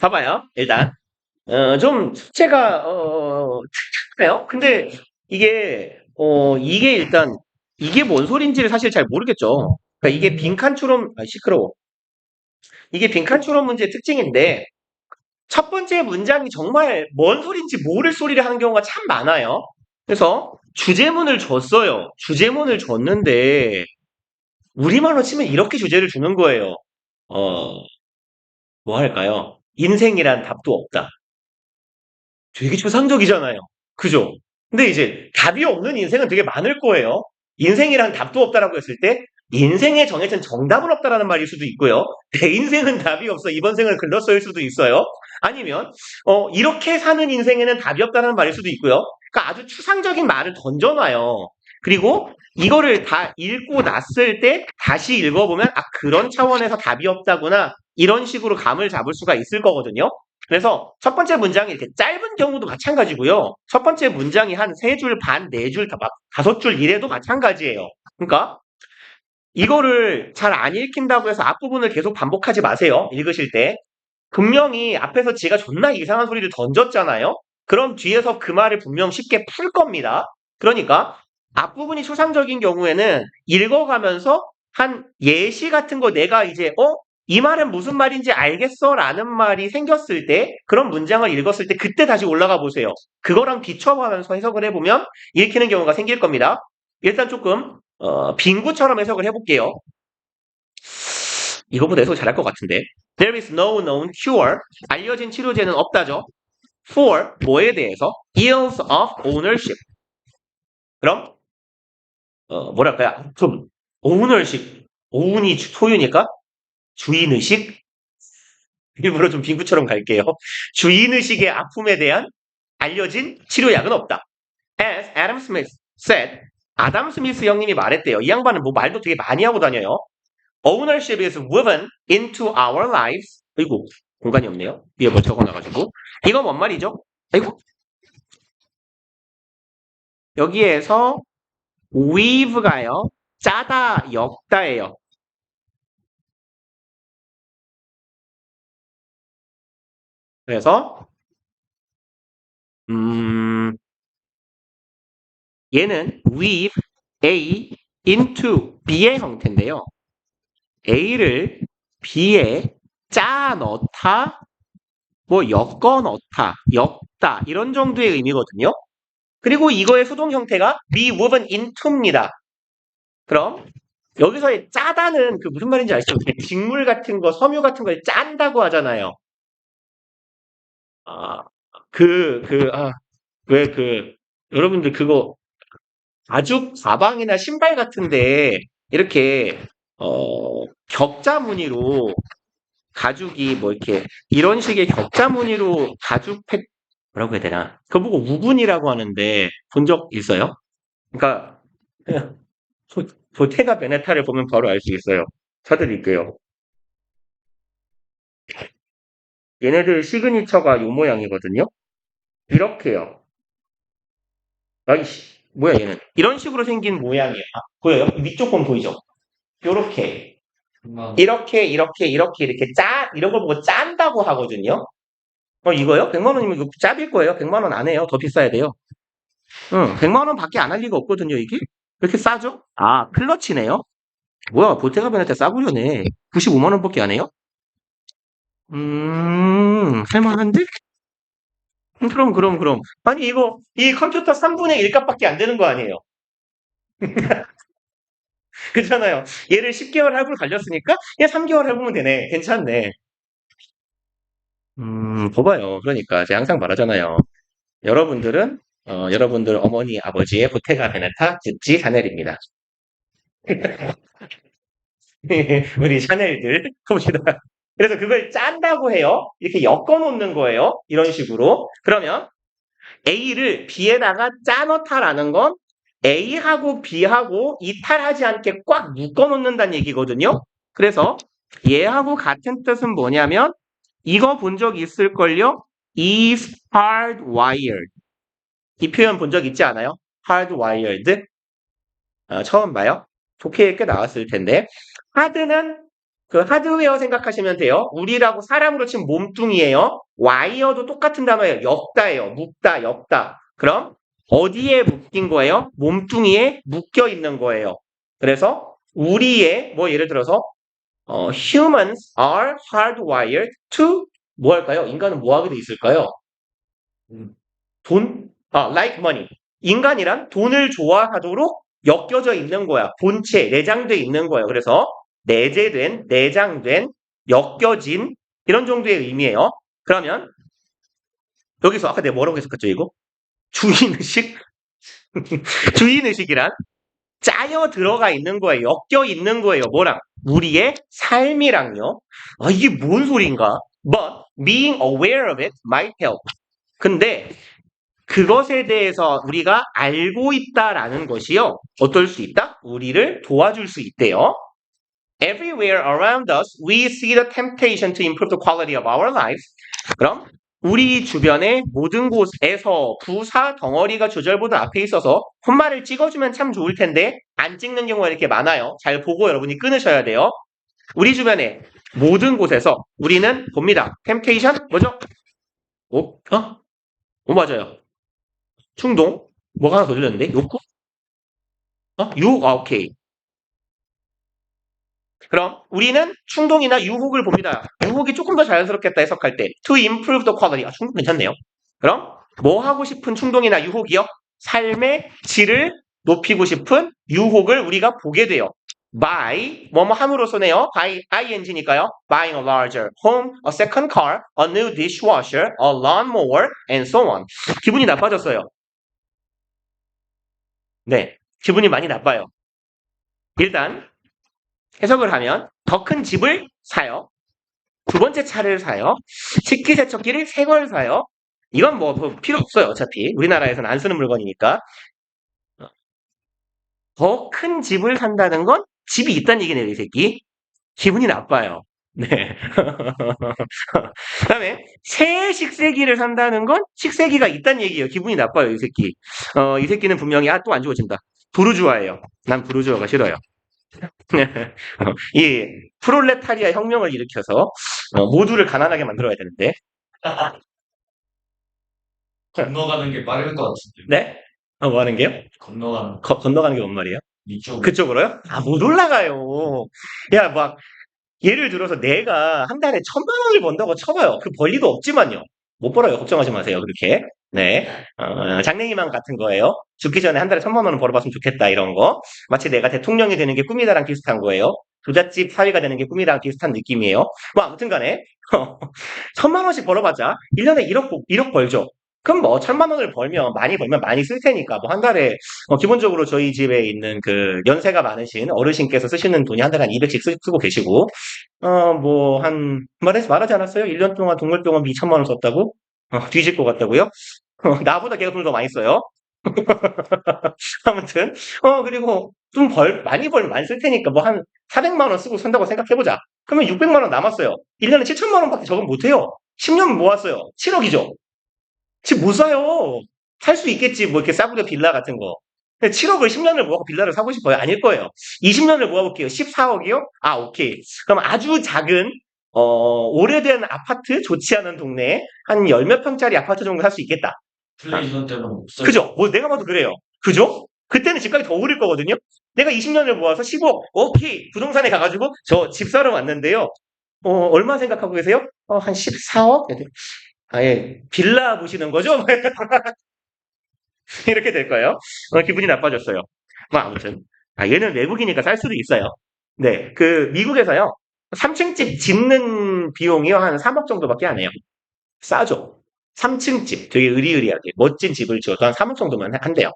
봐봐요. 일단 좀 숙제가 특별해요. 근데 이게 일단 이게 뭔 소린지를 사실 잘 모르겠죠. 그러니까 이게 빈칸추론 시끄러워. 이게 빈칸추론 문제의 특징인데 첫 번째 문장이 정말 뭔 소린지 모를 소리를 하는 경우가 참 많아요. 그래서 주제문을 줬어요. 주제문을 줬는데 우리말로 치면 이렇게 주제를 주는 거예요. 어, 뭐 할까요? 인생이란 답도 없다. 되게 추상적이잖아요. 그죠? 근데 이제 답이 없는 인생은 되게 많을 거예요. 인생이란 답도 없다라고 했을 때 인생에 정해진 정답은 없다라는 말일 수도 있고요. 내 인생은 답이 없어. 이번 생을 글렀어일 수도 있어요. 아니면 이렇게 사는 인생에는 답이 없다는 말일 수도 있고요. 그러니까 아주 추상적인 말을 던져놔요. 그리고 이거를 다 읽고 났을 때 다시 읽어보면 그런 차원에서 답이 없다구나. 이런 식으로 감을 잡을 수가 있을 거거든요. 그래서 첫 번째 문장이 이렇게 짧은 경우도 마찬가지고요. 첫 번째 문장이 한 세 줄 반, 네 줄, 다섯 줄 이래도 마찬가지예요. 그러니까 이거를 잘 안 읽힌다고 해서 앞부분을 계속 반복하지 마세요. 읽으실 때. 분명히 앞에서 지가 존나 이상한 소리를 던졌잖아요. 그럼 뒤에서 그 말을 분명 쉽게 풀 겁니다. 그러니까 앞부분이 추상적인 경우에는 읽어가면서 한 예시 같은 거 내가 이제 이 말은 무슨 말인지 알겠어 라는 말이 생겼을 때 그런 문장을 읽었을 때 그때 다시 올라가 보세요. 그거랑 비춰보면서 해석을 해보면 읽히는 경우가 생길 겁니다. 일단 조금 빙구처럼 해석을 해볼게요. 이거보다 해석 잘할 것 같은데. There is no known cure. 알려진 치료제는 없다죠. For 뭐에 대해서? Ills of ownership. 그럼 뭐랄까요? 좀 ownership. own이 소유니까 주인의식? 일부러 좀 빙구처럼 갈게요. 주인의식의 아픔에 대한 알려진 치료약은 없다. As Adam Smith said. 아담 스미스 형님이 말했대요. 이 양반은 뭐 말도 되게 많이 하고 다녀요. Ownership is woven into our lives. 그리고 공간이 없네요. 위에 뭐 적어놔가지고. 이거 뭔 말이죠? 아이고. 여기에서 weave가요. 짜다, 엮다예요. 그래서 얘는 weave A into B의 형태인데요. A를 B에 짜 넣다, 뭐 엮어 넣다, 엮다 이런 정도의 의미거든요. 그리고 이거의 수동 형태가 be woven into입니다. 그럼 여기서의 짜다는 그 무슨 말인지 아시죠? 직물 같은 거, 섬유 같은 걸 짠다고 하잖아요. 아, 왜 여러분들 그거 가죽 가방이나 신발 같은데 이렇게 격자 무늬로 가죽이 뭐 이렇게 이런 식의 격자 무늬로 가죽 뭐라고 해야 되나? 그거 보고 우분이라고 하는데 본 적 있어요? 그러니까 그냥 보테가 베네타를 보면 바로 알 수 있어요. 쳐드릴게요. 얘네들 시그니처가 이 모양이거든요. 이렇게요. 아이씨, 뭐야 얘는? 이런 식으로 생긴 모양이에요. 아, 보여요? 위쪽 건 보이죠? 요렇게. 이렇게 이런 걸 보고 짠다고 하거든요. 이거요? 100만 원이면 이거 짭일 거예요. 100만 원 안 해요. 더 비싸야 돼요. 응, 100만 원 밖에 안 할 리가 없거든요, 이게. 왜 이렇게 싸죠? 아, 클러치네요. 뭐야, 보테가 베네타 싸구려네. 95만 원밖에 안 해요? 할만한데? 그럼. 아니, 이 컴퓨터 3분의 1 값밖에 안 되는 거 아니에요? 그렇잖아요. 얘를 10개월 할부 갈렸으니까, 얘 3개월 할부면 되네. 괜찮네. 봐봐요. 그러니까, 제가 항상 말하잖아요. 여러분들 어머니, 아버지의 보테가 베네타 즈지 샤넬입니다. 우리 샤넬들 봅시다. 그래서 그걸 짠다고 해요. 이렇게 엮어 놓는 거예요. 이런 식으로. 그러면 A를 B에다가 짜넣다라는 건 A하고 B하고 이탈하지 않게 꽉 묶어 놓는다는 얘기거든요. 그래서 얘하고 같은 뜻은 뭐냐면 이거 본 적 있을걸요? is hardwired. 이 표현 본 적 있지 않아요? hardwired. 처음 봐요. 좋게 꽤 나왔을 텐데. 하드는 그 하드웨어 생각하시면 돼요. 우리라고 사람으로 치면 몸뚱이에요. 와이어도 똑같은 단어예요. 엮다예요. 묶다, 엮다. 그럼 어디에 묶인 거예요? 몸뚱이에 묶여 있는 거예요. 그래서 우리의 뭐 예를 들어서 humans are hardwired to 뭐 할까요? 인간은 뭐 하게 돼 있을까요? like money. 인간이란 돈을 좋아하도록 엮여져 있는 거야. 본체, 내장돼 있는 거예요. 그래서 내재된, 내장된, 엮여진 이런 정도의 의미예요. 그러면 여기서 아까 내가 뭐라고 했었죠, 이거? 주인의식? 주인의식이란 짜여 들어가 있는 거예요. 엮여 있는 거예요. 뭐랑? 우리의 삶이랑요. 아, 이게 뭔 소린가? But being aware of it might help. 근데 그것에 대해서 우리가 알고 있다라는 것이요. 어떨 수 있다? 우리를 도와줄 수 있대요. Everywhere around us, we see the temptation to improve the quality of our lives. 그럼 우리 주변의 모든 곳에서 부사 덩어리가 주절보다 앞에 있어서 콤마를 찍어주면 참 좋을 텐데 안 찍는 경우가 이렇게 많아요. 잘 보고 여러분이 끊으셔야 돼요. 우리 주변의 모든 곳에서 우리는 봅니다. temptation 뭐죠? 맞아요. 충동? 뭐가 하나 더 들렸는데? 욕구? 오케이. 그럼 우리는 충동이나 유혹을 봅니다. 유혹이 조금 더 자연스럽겠다 해석할 때 to improve the quality. 충동 괜찮네요. 그럼 뭐 하고 싶은 충동이나 유혹이요? 삶의 질을 높이고 싶은 유혹을 우리가 보게 돼요. by 뭐뭐 함으로써네요. by ing니까요. buying a larger home, a second car, a new dishwasher, a lawnmower, and so on. 기분이 나빠졌어요. 네, 기분이 많이 나빠요. 일단 해석을 하면 더 큰 집을 사요. 두 번째 차를 사요. 식기세척기를 새 걸 사요. 이건 뭐 필요 없어요. 어차피 우리나라에서는 안 쓰는 물건이니까. 더 큰 집을 산다는 건 집이 있다는 얘기네요. 이 새끼. 기분이 나빠요. 네. 그다음에 새 식세기를 산다는 건 식세기가 있다는 얘기예요. 기분이 나빠요, 이 새끼. 이 새끼는 분명히 또 안 좋아진다. 부르주아예요. 난 부르주아가 싫어요. 이 프롤레타리아 혁명을 일으켜서 모두를 가난하게 만들어야 되는데.
건너가는 게 빠를 것 같은데.
네? 뭐 하는 게요? 건너가는 게 뭔 말이에요?
이쪽.
그쪽으로요? 못 올라가요. 야, 막 예를 들어서 내가 한 달에 1,000만 원을 번다고 쳐봐요. 그 벌 리도 없지만요. 못 벌어요. 걱정하지 마세요. 그렇게. 네. 장래희망 같은 거예요. 죽기 전에 한 달에 1,000만 원은 벌어봤으면 좋겠다. 이런 거. 마치 내가 대통령이 되는 게 꿈이다랑 비슷한 거예요. 부잣집 사위가 되는 게 꿈이랑 비슷한 느낌이에요. 뭐 아무튼 간에 1,000만 원씩 벌어봤자 1년에 1억 벌죠. 그럼 뭐 1,000만 원을 벌면 많이 쓸 테니까 뭐 한 달에 기본적으로 저희 집에 있는 그 연세가 많으신 어르신께서 쓰시는 돈이 한 달에 한 200씩 쓰고 계시고 뭐 말하지 않았어요? 1년 동안 동물병원비 2,000만 원 썼다고? 뒤질 것 같다고요? 나보다 걔가 돈을 더 많이 써요. 아무튼 그리고 많이 쓸 테니까 뭐 한 400만 원 쓰고 산다고 생각해보자. 그러면 600만 원 남았어요. 1년에 7천만 원밖에 적응 못해요. 10년 모았어요. 7억이죠. 집 못 사요. 살 수 있겠지. 뭐 이렇게 싸구려 빌라 같은 거. 근데 7억을 10년을 모아서 빌라를 사고 싶어요? 아닐 거예요. 20년을 모아볼게요. 14억이요? 오케이. 그럼 아주 작은 오래된 아파트, 좋지 않은 동네에 한 열 몇 평짜리 아파트 정도 살 수 있겠다.
플레이션 때문에 못 살.
그죠? 뭐 내가 봐도 그래요. 그죠? 그때는 집값이 더 오를 거거든요. 내가 20년을 모아서 15억, 오케이. 부동산에 가가지고 저 집 사러 왔는데요. 얼마 생각하고 계세요? 한 14억? 아예 빌라 보시는 거죠? 이렇게 될 거예요. 기분이 나빠졌어요. 뭐 아무튼 얘는 외국이니까 쌀 수도 있어요. 네, 그 미국에서요 3층 집 짓는 비용이요 한 3억 정도밖에 안 해요. 싸죠. 3층 집 되게 으리으리하게 멋진 집을 지어도 한 3억 정도만 한대요.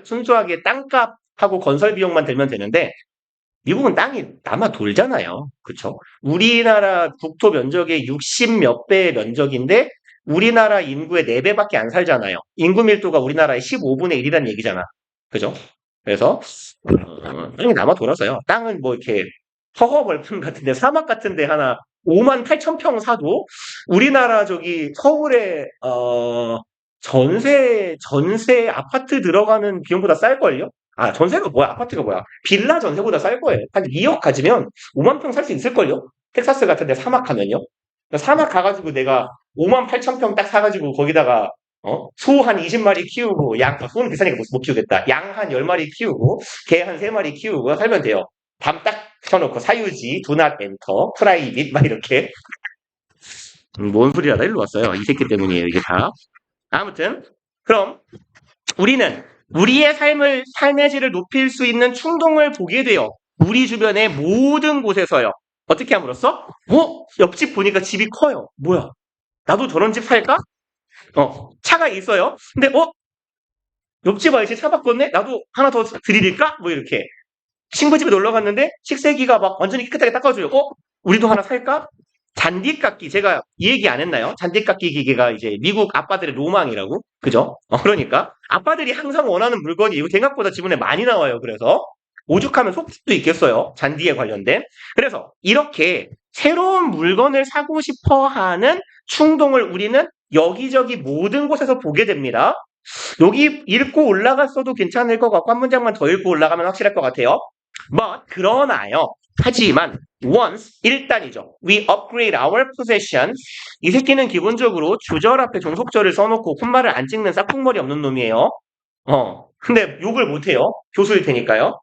순수하게 땅값하고 건설 비용만 들면 되는데 미국은 땅이 남아 돌잖아요. 그쵸? 우리나라 국토 면적의 60 몇 배의 면적인데 우리나라 인구의 4배밖에 안 살잖아요. 인구 밀도가 우리나라의 15분의 1이라는 얘기잖아. 그죠? 그래서 땅이 남아 돌아서요. 땅은 뭐 이렇게 허허벌판 같은데 사막 같은데 하나 5만 8천 평 사도 우리나라 저기 서울에 전세 아파트 들어가는 비용보다 쌀걸요? 전세가 뭐야? 아파트가 뭐야? 빌라 전세보다 쌀 거예요. 한 2억 가지면 5만 평 살 수 있을걸요? 텍사스 같은데 사막 가면요? 사막 가가지고 내가 5만 8천 평 딱 사가지고 거기다가 소 한 20마리 키우고 소는 비싸니까 못 키우겠다. 양 한 10마리 키우고 개 한 3마리 키우고 살면 돼요. 밤 딱 켜놓고 사유지, do not enter, private 막 이렇게. 뭔 소리야? 나 일로 왔어요. 이 새끼 때문이에요. 이게 다. 아무튼 그럼 우리는 우리의 삶의 질을 높일 수 있는 충동을 보게 돼요. 우리 주변의 모든 곳에서요. 어떻게 함으로써? 옆집 보니까 집이 커요. 뭐야? 나도 저런 집 살까? 차가 있어요. 근데 옆집 아저씨 차 바꿨네? 나도 하나 더 들이댈까? 뭐 이렇게. 친구 집에 놀러 갔는데 식세기가 막 완전히 깨끗하게 닦아줘요. 우리도 하나 살까? 잔디깎기 제가 이 얘기 안 했나요? 잔디깎기 기계가 이제 미국 아빠들의 로망이라고. 그죠? 그러니까 아빠들이 항상 원하는 물건이 이거 생각보다 지문에 많이 나와요. 그래서 오죽하면 속집도 있겠어요. 잔디에 관련된. 그래서 이렇게 새로운 물건을 사고 싶어 하는 충동을 우리는 여기저기 모든 곳에서 보게 됩니다. 여기 읽고 올라갔어도 괜찮을 것 같고 한 문장만 더 읽고 올라가면 확실할 것 같아요. 그러나요. 하지만 once 일단이죠. We upgrade our possession. 이 새끼는 기본적으로 주절 앞에 종속절을 써놓고 콧말을 안 찍는 싹둑머리 없는 놈이에요. 근데 욕을 못해요. 교수일 테니까요.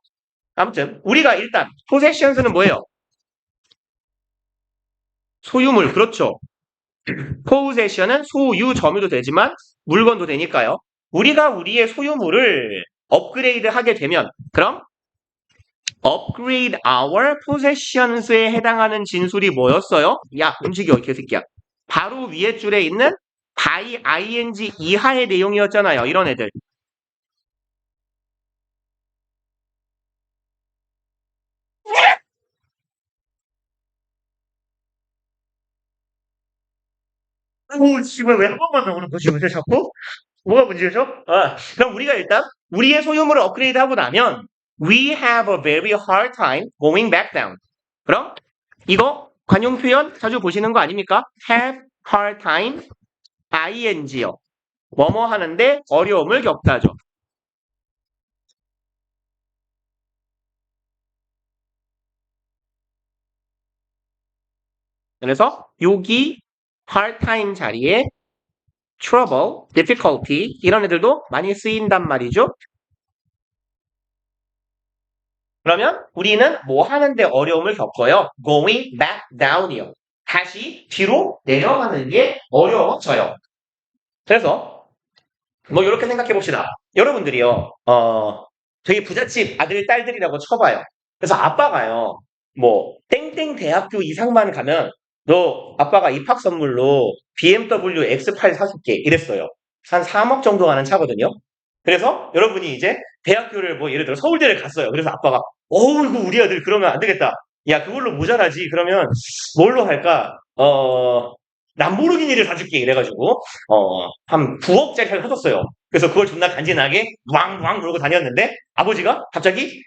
아무튼 우리가 일단 possessions는 뭐예요? 소유물 그렇죠. possession은 소유 점유도 되지만 물건도 되니까요. 우리가 우리의 소유물을 업그레이드 하게 되면 그럼 upgrade our possessions에 해당하는 진술이 뭐였어요? 야, 움직여, 이 개새끼야. 바로 위에 줄에 있는 by ing 이하의 내용이었잖아요. 이런 애들. 지금 왜 한 번만 나오는 거지? 왜 자꾸? 뭐가 문제죠? 그럼 우리가 일단 우리의 소유물을 업그레이드하고 나면 we have a very hard time going back down. 그럼 이거 관용 표현 자주 보시는 거 아닙니까? have hard time, ing요. 뭐뭐 하는데 어려움을 겪다죠. 그래서 여기 hard time 자리에 trouble, difficulty 이런 애들도 많이 쓰인단 말이죠. 그러면 우리는 뭐 하는데 어려움을 겪어요? going back down이요. 다시 뒤로 내려가는 게 어려워져요. 그래서 뭐 이렇게 생각해 봅시다. 여러분들이요, 되게 부잣집 아들, 딸들이라고 쳐봐요. 그래서 아빠가요, 뭐, 땡땡 대학교 이상만 가면 너 아빠가 입학 선물로 BMW X8 사줄게 이랬어요. 한 3억 정도 하는 차거든요. 그래서 여러분이 이제 대학교를 뭐 예를 들어 서울대를 갔어요. 그래서 아빠가 이거 우리 아들 그러면 안 되겠다. 야, 그걸로 모자라지. 그러면 뭘로 할까? 람보르기니를 사줄게 이래가지고 한 9억짜리 사줬어요. 그래서 그걸 존나 간지나게 왕왕 그러고 다녔는데 아버지가 갑자기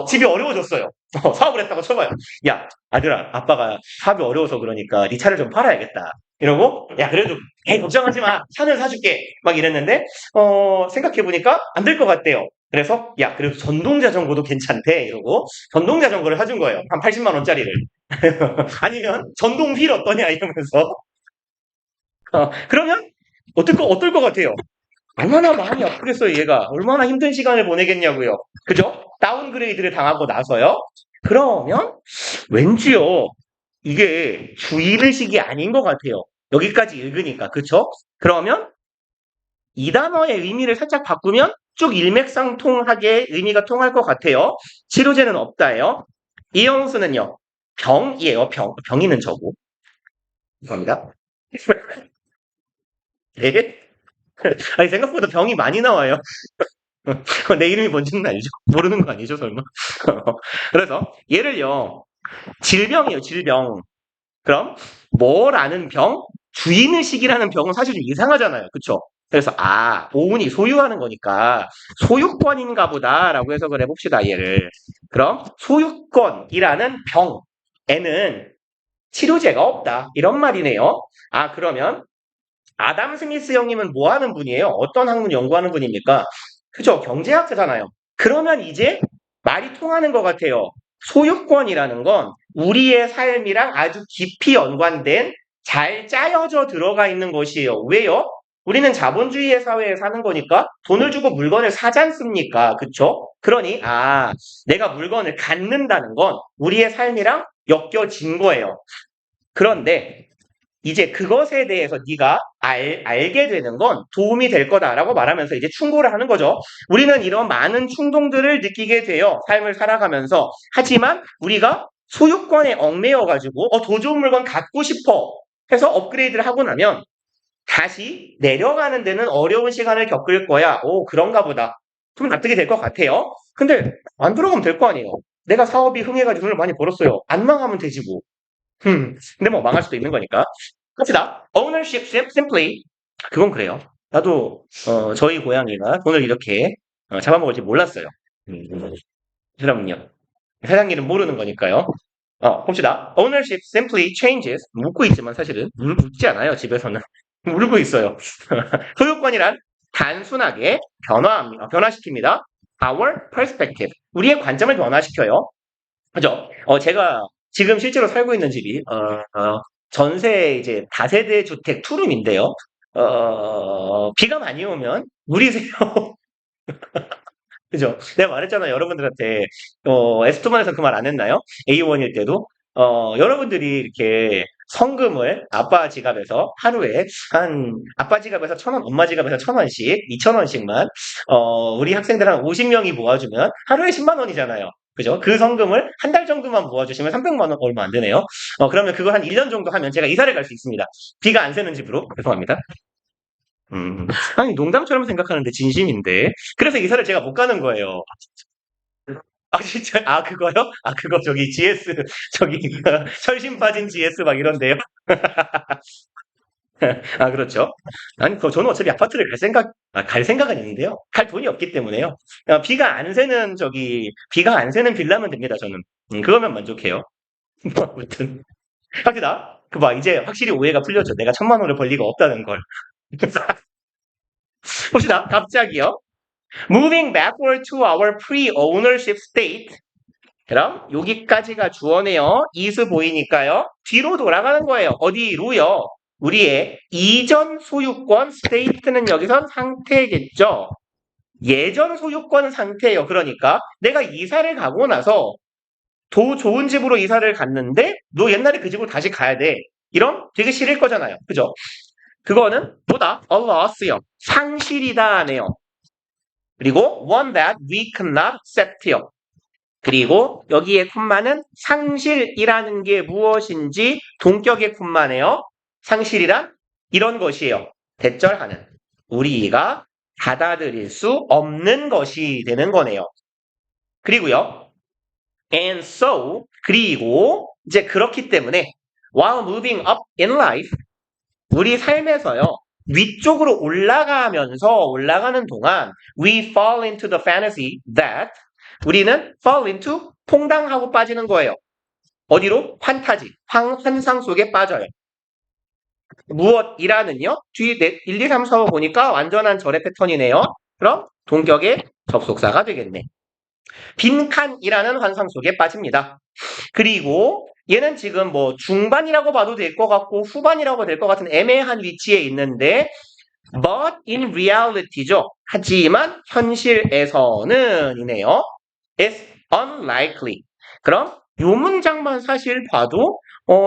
집이 어려워졌어요. 사업을 했다고 쳐봐요. 야, 아들아, 아빠가 사업이 어려워서 그러니까 네 차를 좀 팔아야겠다. 이러고 야, 그래도 에이, 걱정하지 마. 차는 사줄게. 막 이랬는데 생각해보니까 안 될 것 같대요. 그래서 야, 그래도 전동 자전거도 괜찮대. 이러고 전동 자전거를 사준 거예요. 한 80만 원짜리를. 아니면 전동 휠 어떠냐 이러면서 그러면 어떨 것 같아요? 얼마나 마음이 아프겠어요, 얘가. 얼마나 힘든 시간을 보내겠냐고요. 그죠? 다운그레이드를 당하고 나서요. 그러면 왠지요, 이게 주의의식이 아닌 것 같아요. 여기까지 읽으니까. 그쵸? 그러면 이 단어의 의미를 살짝 바꾸면 쭉 일맥상통하게 의미가 통할 것 같아요. 치료제는 없다예요. 이영수는요, 병이에요, 병. 병이는 저고. 죄송합니다. 네. 아니, 생각보다 병이 많이 나와요. 내 이름이 뭔지는 알죠? 모르는 거 아니죠, 설마? 그래서 얘를요, 질병이에요, 질병. 그럼 뭐라는 병? 주인의식이라는 병은 사실 좀 이상하잖아요. 그쵸? 그래서 오은이 소유하는 거니까 소유권인가 보다라고 해석을 해봅시다, 얘를. 그럼 소유권이라는 병에는 치료제가 없다. 이런 말이네요. 그러면 아담 스미스 형님은 뭐 하는 분이에요? 어떤 학문 연구하는 분입니까? 그죠? 경제학자잖아요. 그러면 이제 말이 통하는 것 같아요. 소유권이라는 건 우리의 삶이랑 아주 깊이 연관된 잘 짜여져 들어가 있는 것이에요. 왜요? 우리는 자본주의의 사회에 사는 거니까 돈을 주고 물건을 사지 않습니까? 그쵸? 그러니, 내가 물건을 갖는다는 건 우리의 삶이랑 엮여진 거예요. 그런데 이제 그것에 대해서 네가 알게 되는 건 도움이 될 거다라고 말하면서 이제 충고를 하는 거죠. 우리는 이런 많은 충동들을 느끼게 돼요. 삶을 살아가면서. 하지만 우리가 소유권에 얽매여가지고 더 좋은 물건 갖고 싶어 해서 업그레이드를 하고 나면 다시 내려가는 데는 어려운 시간을 겪을 거야. 그런가 보다. 좀 납득이 될 것 같아요. 근데 안 들어가면 될 거 아니에요. 내가 사업이 흥해가지고 돈을 많이 벌었어요. 안 망하면 되지 뭐. 근데 뭐 망할 수도 있는 거니까. 갑시다. Ownership simply. 그건 그래요. 나도 저희 고양이가 돈을 이렇게 잡아먹을 줄 몰랐어요. 사람은요. 세상 일은 모르는 거니까요. 봅시다. Ownership simply changes. 묻고 있지만 사실은 묻지 않아요. 집에서는. 울고 있어요. 소유권이란 단순하게 변화시킵니다. Our perspective. 우리의 관점을 변화시켜요. 그죠? 제가 지금 실제로 살고 있는 집이, 전세 이제 다세대 주택 투룸인데요. 비가 많이 오면 물이 새요. 그죠? 내가 말했잖아요. 여러분들한테, S2번에서 그 말 안 했나요? A1일 때도. 여러분들이 이렇게 성금을 아빠 지갑에서 하루에 아빠 지갑에서 1,000원, 엄마 지갑에서 1,000원씩, 2,000원씩만, 우리 학생들 한 50명이 모아주면 하루에 10만 원이잖아요. 그죠? 그 성금을 한 달 정도만 모아주시면 300만 원 얼마 안 되네요. 그러면 그거 한 1년 정도 하면 제가 이사를 갈 수 있습니다. 비가 안 새는 집으로. 죄송합니다. 아니, 농담처럼 생각하는데 진심인데. 그래서 이사를 제가 못 가는 거예요. 진짜? 그거요? 그거 저기 GS, 저기, 철심 빠진 GS 막 이런데요. 그렇죠. 아니, 저는 어차피 아파트를 갈 생각은 있는데요. 갈 돈이 없기 때문에요. 비가 안 새는 빌라면 됩니다, 저는. 그거면 만족해요. 뭐, 아무튼. 갑시다. 그 봐, 이제 확실히 오해가 풀렸죠. 내가 1,000만 원을 벌 리가 없다는 걸. 봅시다. 갑자기요. Moving backward to our pre-ownership state. 그럼 여기까지가 주어네요. is 보이니까요. 뒤로 돌아가는 거예요. 어디로요? 우리의 이전 소유권 state는 여기선 상태겠죠. 예전 소유권 상태예요. 그러니까 내가 이사를 가고 나서 더 좋은 집으로 이사를 갔는데 너 옛날에 그 집으로 다시 가야 돼. 이런 되게 싫을 거잖아요. 그죠? 그거는 뭐다? A loss요. 상실이다네요. 그리고 one that we cannot accept요. 그리고 여기에 콤마는 상실이라는 게 무엇인지 동격의 콤마네요. 상실이란 이런 것이에요. 대절하는 우리가 받아들일 수 없는 것이 되는 거네요. 그리고요. And so 그리고 이제 그렇기 때문에 while moving up in life 우리 삶에서요. 위쪽으로 올라가는 동안 we fall into the fantasy that 우리는 fall into 퐁당하고 빠지는 거예요. 어디로? 환타지, 환상 속에 빠져요. 무엇이라는요? 뒤에 1, 2, 3, 4, 5 보니까 완전한 절의 패턴이네요. 그럼 동격의 접속사가 되겠네. 빈칸이라는 환상 속에 빠집니다. 그리고 얘는 지금 뭐 중반이라고 봐도 될 것 같고 후반이라고 될 것 같은 애매한 위치에 있는데 but in reality죠. 하지만 현실에서는 이네요. It's unlikely. 그럼 요 문장만 사실 봐도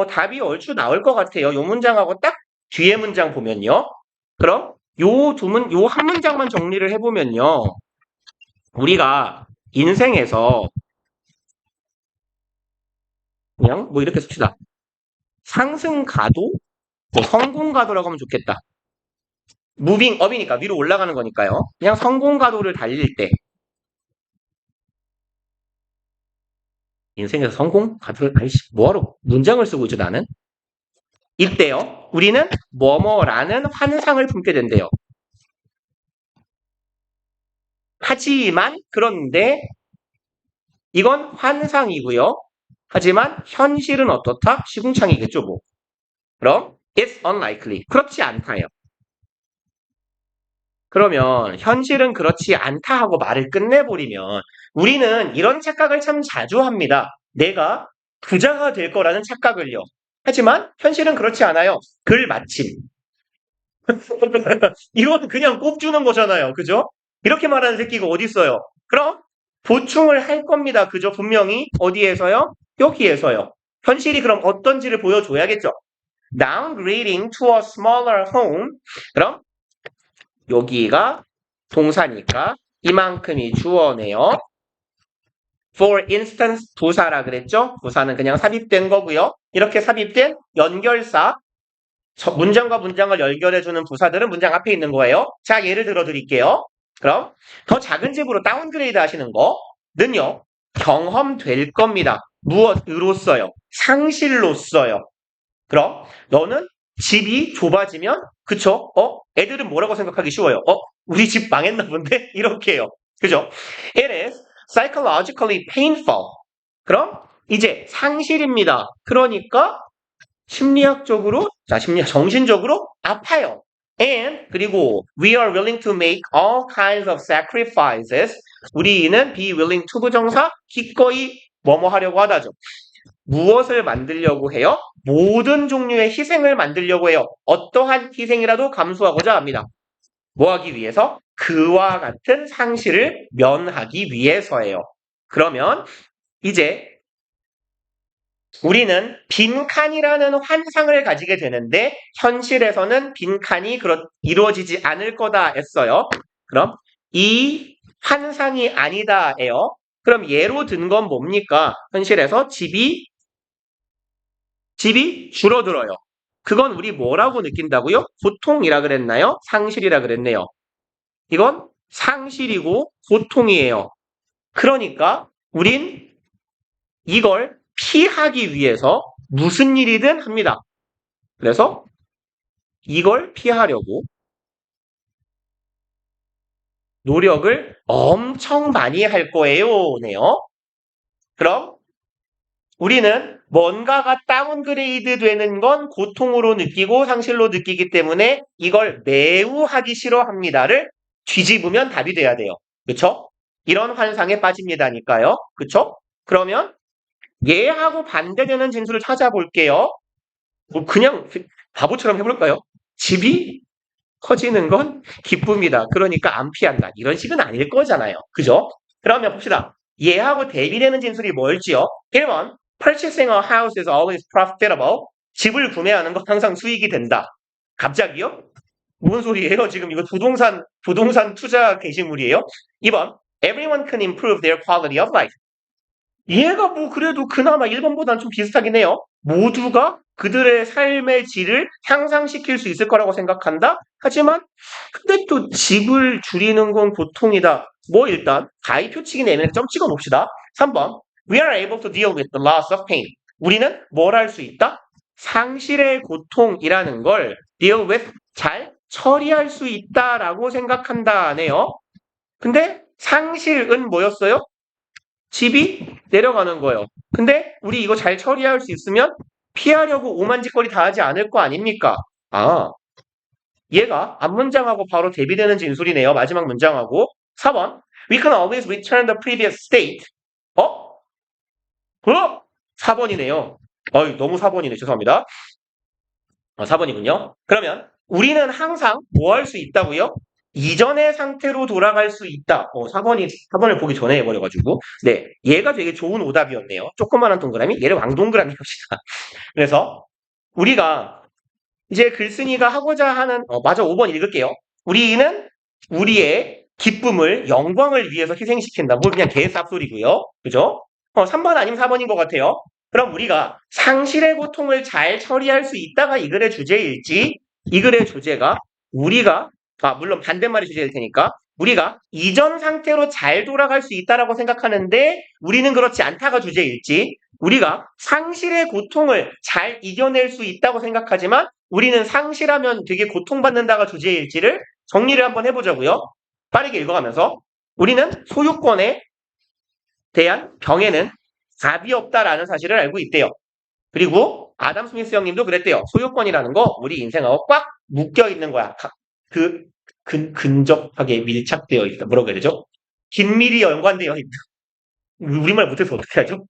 답이 얼추 나올 것 같아요. 요 문장하고 딱 뒤에 문장 보면요. 그럼 요 한 문장만 정리를 해보면요. 우리가 인생에서 그냥 뭐 이렇게 씁시다. 상승가도, 뭐 성공가도라고 하면 좋겠다. 무빙 업이니까 위로 올라가는 거니까요. 그냥 성공가도를 달릴 때 인생에서 성공가도를 아이씨 뭐하러 문장을 쓰고 있죠 나는? 이때요. 우리는 뭐뭐라는 환상을 품게 된대요. 하지만 그런데 이건 환상이고요. 하지만 현실은 어떻다? 시궁창이겠죠 뭐. 그럼 it's unlikely. 그렇지 않다요. 그러면 현실은 그렇지 않다 하고 말을 끝내버리면 우리는 이런 착각을 참 자주 합니다. 내가 부자가 될 거라는 착각을요. 하지만 현실은 그렇지 않아요. 글 마침. 이건 그냥 꼽주는 거잖아요. 그죠? 이렇게 말하는 새끼가 어디 있어요? 그럼 보충을 할 겁니다. 그죠? 분명히 어디에서요? 여기에서요. 현실이 그럼 어떤지를 보여줘야겠죠. Downgrading to a smaller home. 그럼 여기가 동사니까 이만큼이 주어네요. For instance, 부사라 그랬죠? 부사는 그냥 삽입된 거고요. 이렇게 삽입된 연결사, 문장과 문장을 연결해주는 부사들은 문장 앞에 있는 거예요. 자, 예를 들어 드릴게요. 그럼 더 작은 집으로 다운그레이드 하시는 거는요. 경험될 겁니다. 무엇으로써요? 상실로써요. 그럼 너는 집이 좁아지면 그쵸? 애들은 뭐라고 생각하기 쉬워요? 우리 집 망했나 본데? 이렇게 해요. 그죠? It is psychologically painful. 그럼 이제 상실입니다. 그러니까 심리학적으로, 정신적으로 아파요. And 그리고 we are willing to make all kinds of sacrifices. 우리는 be willing to 부정사 기꺼이 뭐뭐 하려고 하다죠. 무엇을 만들려고 해요? 모든 종류의 희생을 만들려고 해요. 어떠한 희생이라도 감수하고자 합니다. 뭐 하기 위해서? 그와 같은 상실을 면하기 위해서예요. 그러면 이제 우리는 빈칸이라는 환상을 가지게 되는데 현실에서는 빈칸이 이루어지지 않을 거다 했어요. 그럼 이 환상이 아니다예요. 그럼 예로 든 건 뭡니까? 현실에서 집이 줄어들어요. 그건 우리 뭐라고 느낀다고요? 고통이라 그랬나요? 상실이라 그랬네요. 이건 상실이고 고통이에요. 그러니까 우린 이걸 피하기 위해서 무슨 일이든 합니다. 그래서 이걸 피하려고 노력을 엄청 많이 할 거예요. 네요. 그럼 우리는 뭔가가 다운그레이드 되는 건 고통으로 느끼고 상실로 느끼기 때문에 이걸 매우 하기 싫어합니다를 뒤집으면 답이 돼야 돼요. 그쵸? 이런 환상에 빠집니다니까요. 그쵸? 그러면 얘하고 반대되는 진수를 찾아볼게요. 뭐 그냥 바보처럼 해볼까요? 집이 커지는 건 기쁨이다. 그러니까 안 피한다. 이런 식은 아닐 거잖아요. 그죠? 그러면 봅시다. 얘하고 대비되는 진술이 뭘지요? 1번 Purchasing a house is always profitable. 집을 구매하는 건 항상 수익이 된다. 갑자기요? 무슨 소리예요? 지금 이거 부동산 투자 게시물이에요? 2번 Everyone can improve their quality of life. 얘가 뭐 그래도 그나마 1번보다는 좀 비슷하긴 해요. 모두가 그들의 삶의 질을 향상시킬 수 있을 거라고 생각한다. 하지만 근데 또 집을 줄이는 건 고통이다. 뭐 일단 가위 표치기 내면 점 찍어 놓읍시다. 3번 We are able to deal with the loss of pain. 우리는 뭘 할 수 있다? 상실의 고통이라는 걸 deal with 잘 처리할 수 있다라고 생각한다네요. 근데 상실은 뭐였어요? 집이 내려가는 거예요. 근데 우리 이거 잘 처리할 수 있으면 피하려고 오만짓거리 다 하지 않을 거 아닙니까? 아, 얘가 앞문장하고 바로 대비되는 진술이네요. 마지막 문장하고. 4번. We can always return the previous state. 어? 4번이네요. 너무 4번이네. 죄송합니다. 4번이군요. 그러면 우리는 항상 뭐 할 수 있다고요? 이전의 상태로 돌아갈 수 있다. 4번을 보기 전에 해버려가지고. 네. 얘가 되게 좋은 오답이었네요. 조그마한 동그라미? 얘를 왕동그라미 합시다. 그래서 우리가 이제 글쓴이가 하고자 하는, 맞아. 5번 읽을게요. 우리는 우리의 기쁨을, 영광을 위해서 희생시킨다. 뭐 그냥 개쌉소리고요. 그죠? 3번 아니면 4번인 것 같아요. 그럼 우리가 상실의 고통을 잘 처리할 수 있다가 이 글의 주제일지, 이 글의 주제가 우리가, 물론 반대말이 주제일 테니까, 우리가 이전 상태로 잘 돌아갈 수 있다라고 생각하는데 우리는 그렇지 않다가 주제일지, 우리가 상실의 고통을 잘 이겨낼 수 있다고 생각하지만 우리는 상실하면 되게 고통받는다가 주제일지를 정리를 한번 해보자고요. 빠르게 읽어가면서 우리는 소유권에 대한 병에는 답이 없다라는 사실을 알고 있대요. 그리고 아담 스미스 형님도 그랬대요. 소유권이라는 거 우리 인생하고 꽉 묶여 있는 거야. 근접하게 밀착되어 있다. 뭐라고 해야 되죠? 긴밀히 연관되어 있다. 우리말 못해서 어떻게 하죠?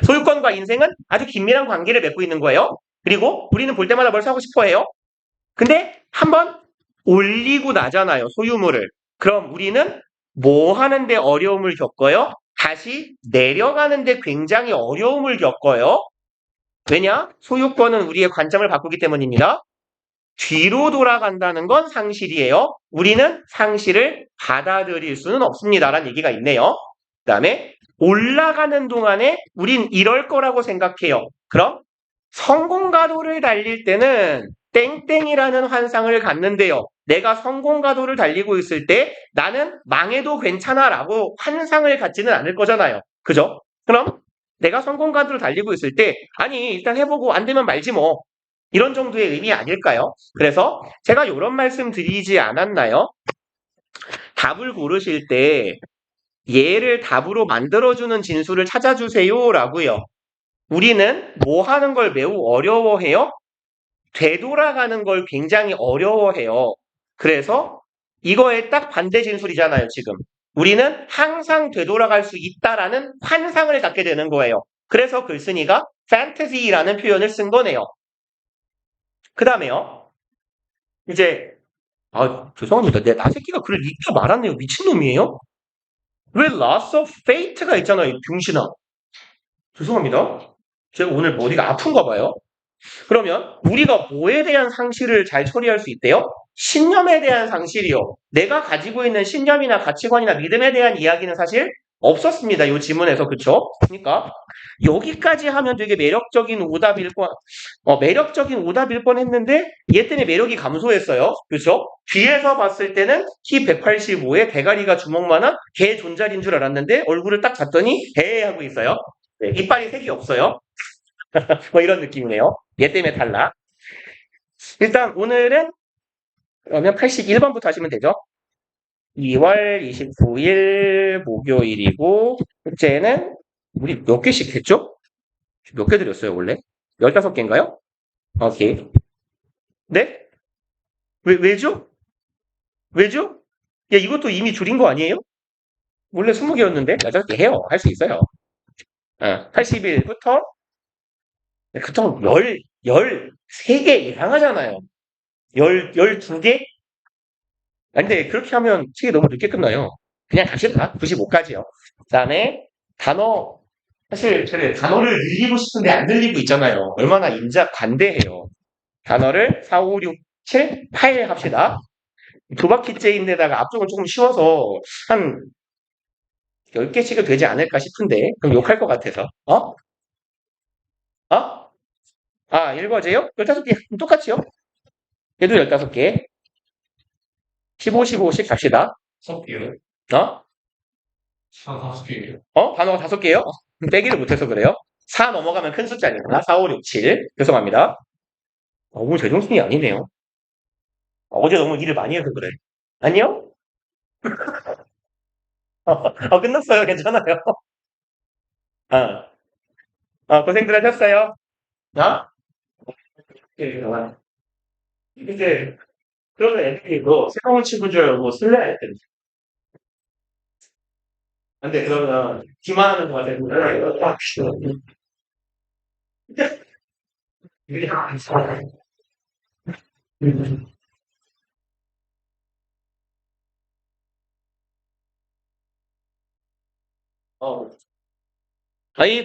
소유권과 인생은 아주 긴밀한 관계를 맺고 있는 거예요. 그리고 우리는 볼 때마다 뭘 사고 싶어 해요. 근데 한번 올리고 나잖아요. 소유물을. 그럼 우리는 뭐 하는데 어려움을 겪어요? 다시 내려가는데 굉장히 어려움을 겪어요. 왜냐? 소유권은 우리의 관점을 바꾸기 때문입니다. 뒤로 돌아간다는 건 상실이에요. 우리는 상실을 받아들일 수는 없습니다라는 얘기가 있네요. 그 다음에 올라가는 동안에 우린 이럴 거라고 생각해요. 그럼 성공가도를 달릴 때는 땡땡이라는 환상을 갖는데요. 내가 성공가도를 달리고 있을 때 나는 망해도 괜찮아라고 환상을 갖지는 않을 거잖아요. 그죠? 그럼 내가 성공가도를 달리고 있을 때 아니 일단 해보고 안 되면 말지 뭐. 이런 정도의 의미 아닐까요? 그래서 제가 이런 말씀 드리지 않았나요? 답을 고르실 때 얘를 답으로 만들어주는 진술을 찾아주세요라고요. 우리는 뭐 하는 걸 매우 어려워해요? 되돌아가는 걸 굉장히 어려워해요. 그래서 이거에 딱 반대 진술이잖아요, 지금. 우리는 항상 되돌아갈 수 있다라는 환상을 갖게 되는 거예요. 그래서 글쓴이가 fantasy라는 표현을 쓴 거네요. 그 다음에요. 이제 죄송합니다. 나 새끼가 글을 읽다 말았네요. 미친놈이에요? 왜 loss of fate가 있잖아요, 병신아. 죄송합니다. 제가 오늘 머리가 아픈가 봐요. 그러면 우리가 뭐에 대한 상실을 잘 처리할 수 있대요? 신념에 대한 상실이요. 내가 가지고 있는 신념이나 가치관이나 믿음에 대한 이야기는 사실 없었습니다. 이 지문에서. 그쵸? 그러니까 여기까지 하면 되게 매력적인 오답일 뻔했는데 얘 때문에 매력이 감소했어요. 그렇죠? 뒤에서 봤을 때는 키 185에 대가리가 주먹만한 개 존잘인 줄 알았는데 얼굴을 딱 봤더니 개 하고 있어요. 네, 이빨이 색이 없어요. 뭐 이런 느낌이네요. 얘 때문에 달라. 일단 오늘은 그러면 81번부터 하시면 되죠. 2월 29일 목요일이고 숙제는 우리 몇 개씩 했죠? 몇 개 드렸어요, 원래? 15개인가요? 오케이. 네? 왜죠? 왜죠? 야, 이것도 이미 줄인 거 아니에요? 원래 20개였는데? 8개 해요. 할 수 있어요. 80일부터, 보통 13개 이상 하잖아요. 12개? 근데 그렇게 하면 책이 너무 늦게 끝나요. 그냥 갑시다. 95까지요. 그 다음에 단어, 사실 저는 단어를 늘리고 싶은데 안 늘리고 있잖아요. 얼마나 관대해요. 단어를 4, 5, 6, 7, 8 합시다. 두 바퀴째인데다가 앞쪽은 조금 쉬워서 한 10개씩은 되지 않을까 싶은데, 그럼 욕할 것 같아서. 어? 어? 아, 읽어져요? 15개. 똑같이요? 얘도 15개. 15, 15씩 갑시다.
섞여요.
어?
섞여요.
단어가 5개요? 빼기를 못해서 그래요. 4 넘어가면 큰 숫자니까. 4, 5, 6, 7. 죄송합니다. 오늘 제정신이 아니네요. 어제 너무 일을 많이 해서 그래. 아니요? 끝났어요. 괜찮아요. 어, 고생들 하셨어요. 어? 예, 이제, 그러면 애들이 뭐, 새로운 친구줄 뭐, 쓸래 할 텐데. 근데 그러면, 기만하는 거 같아. 이게 안 써. 어. 아이,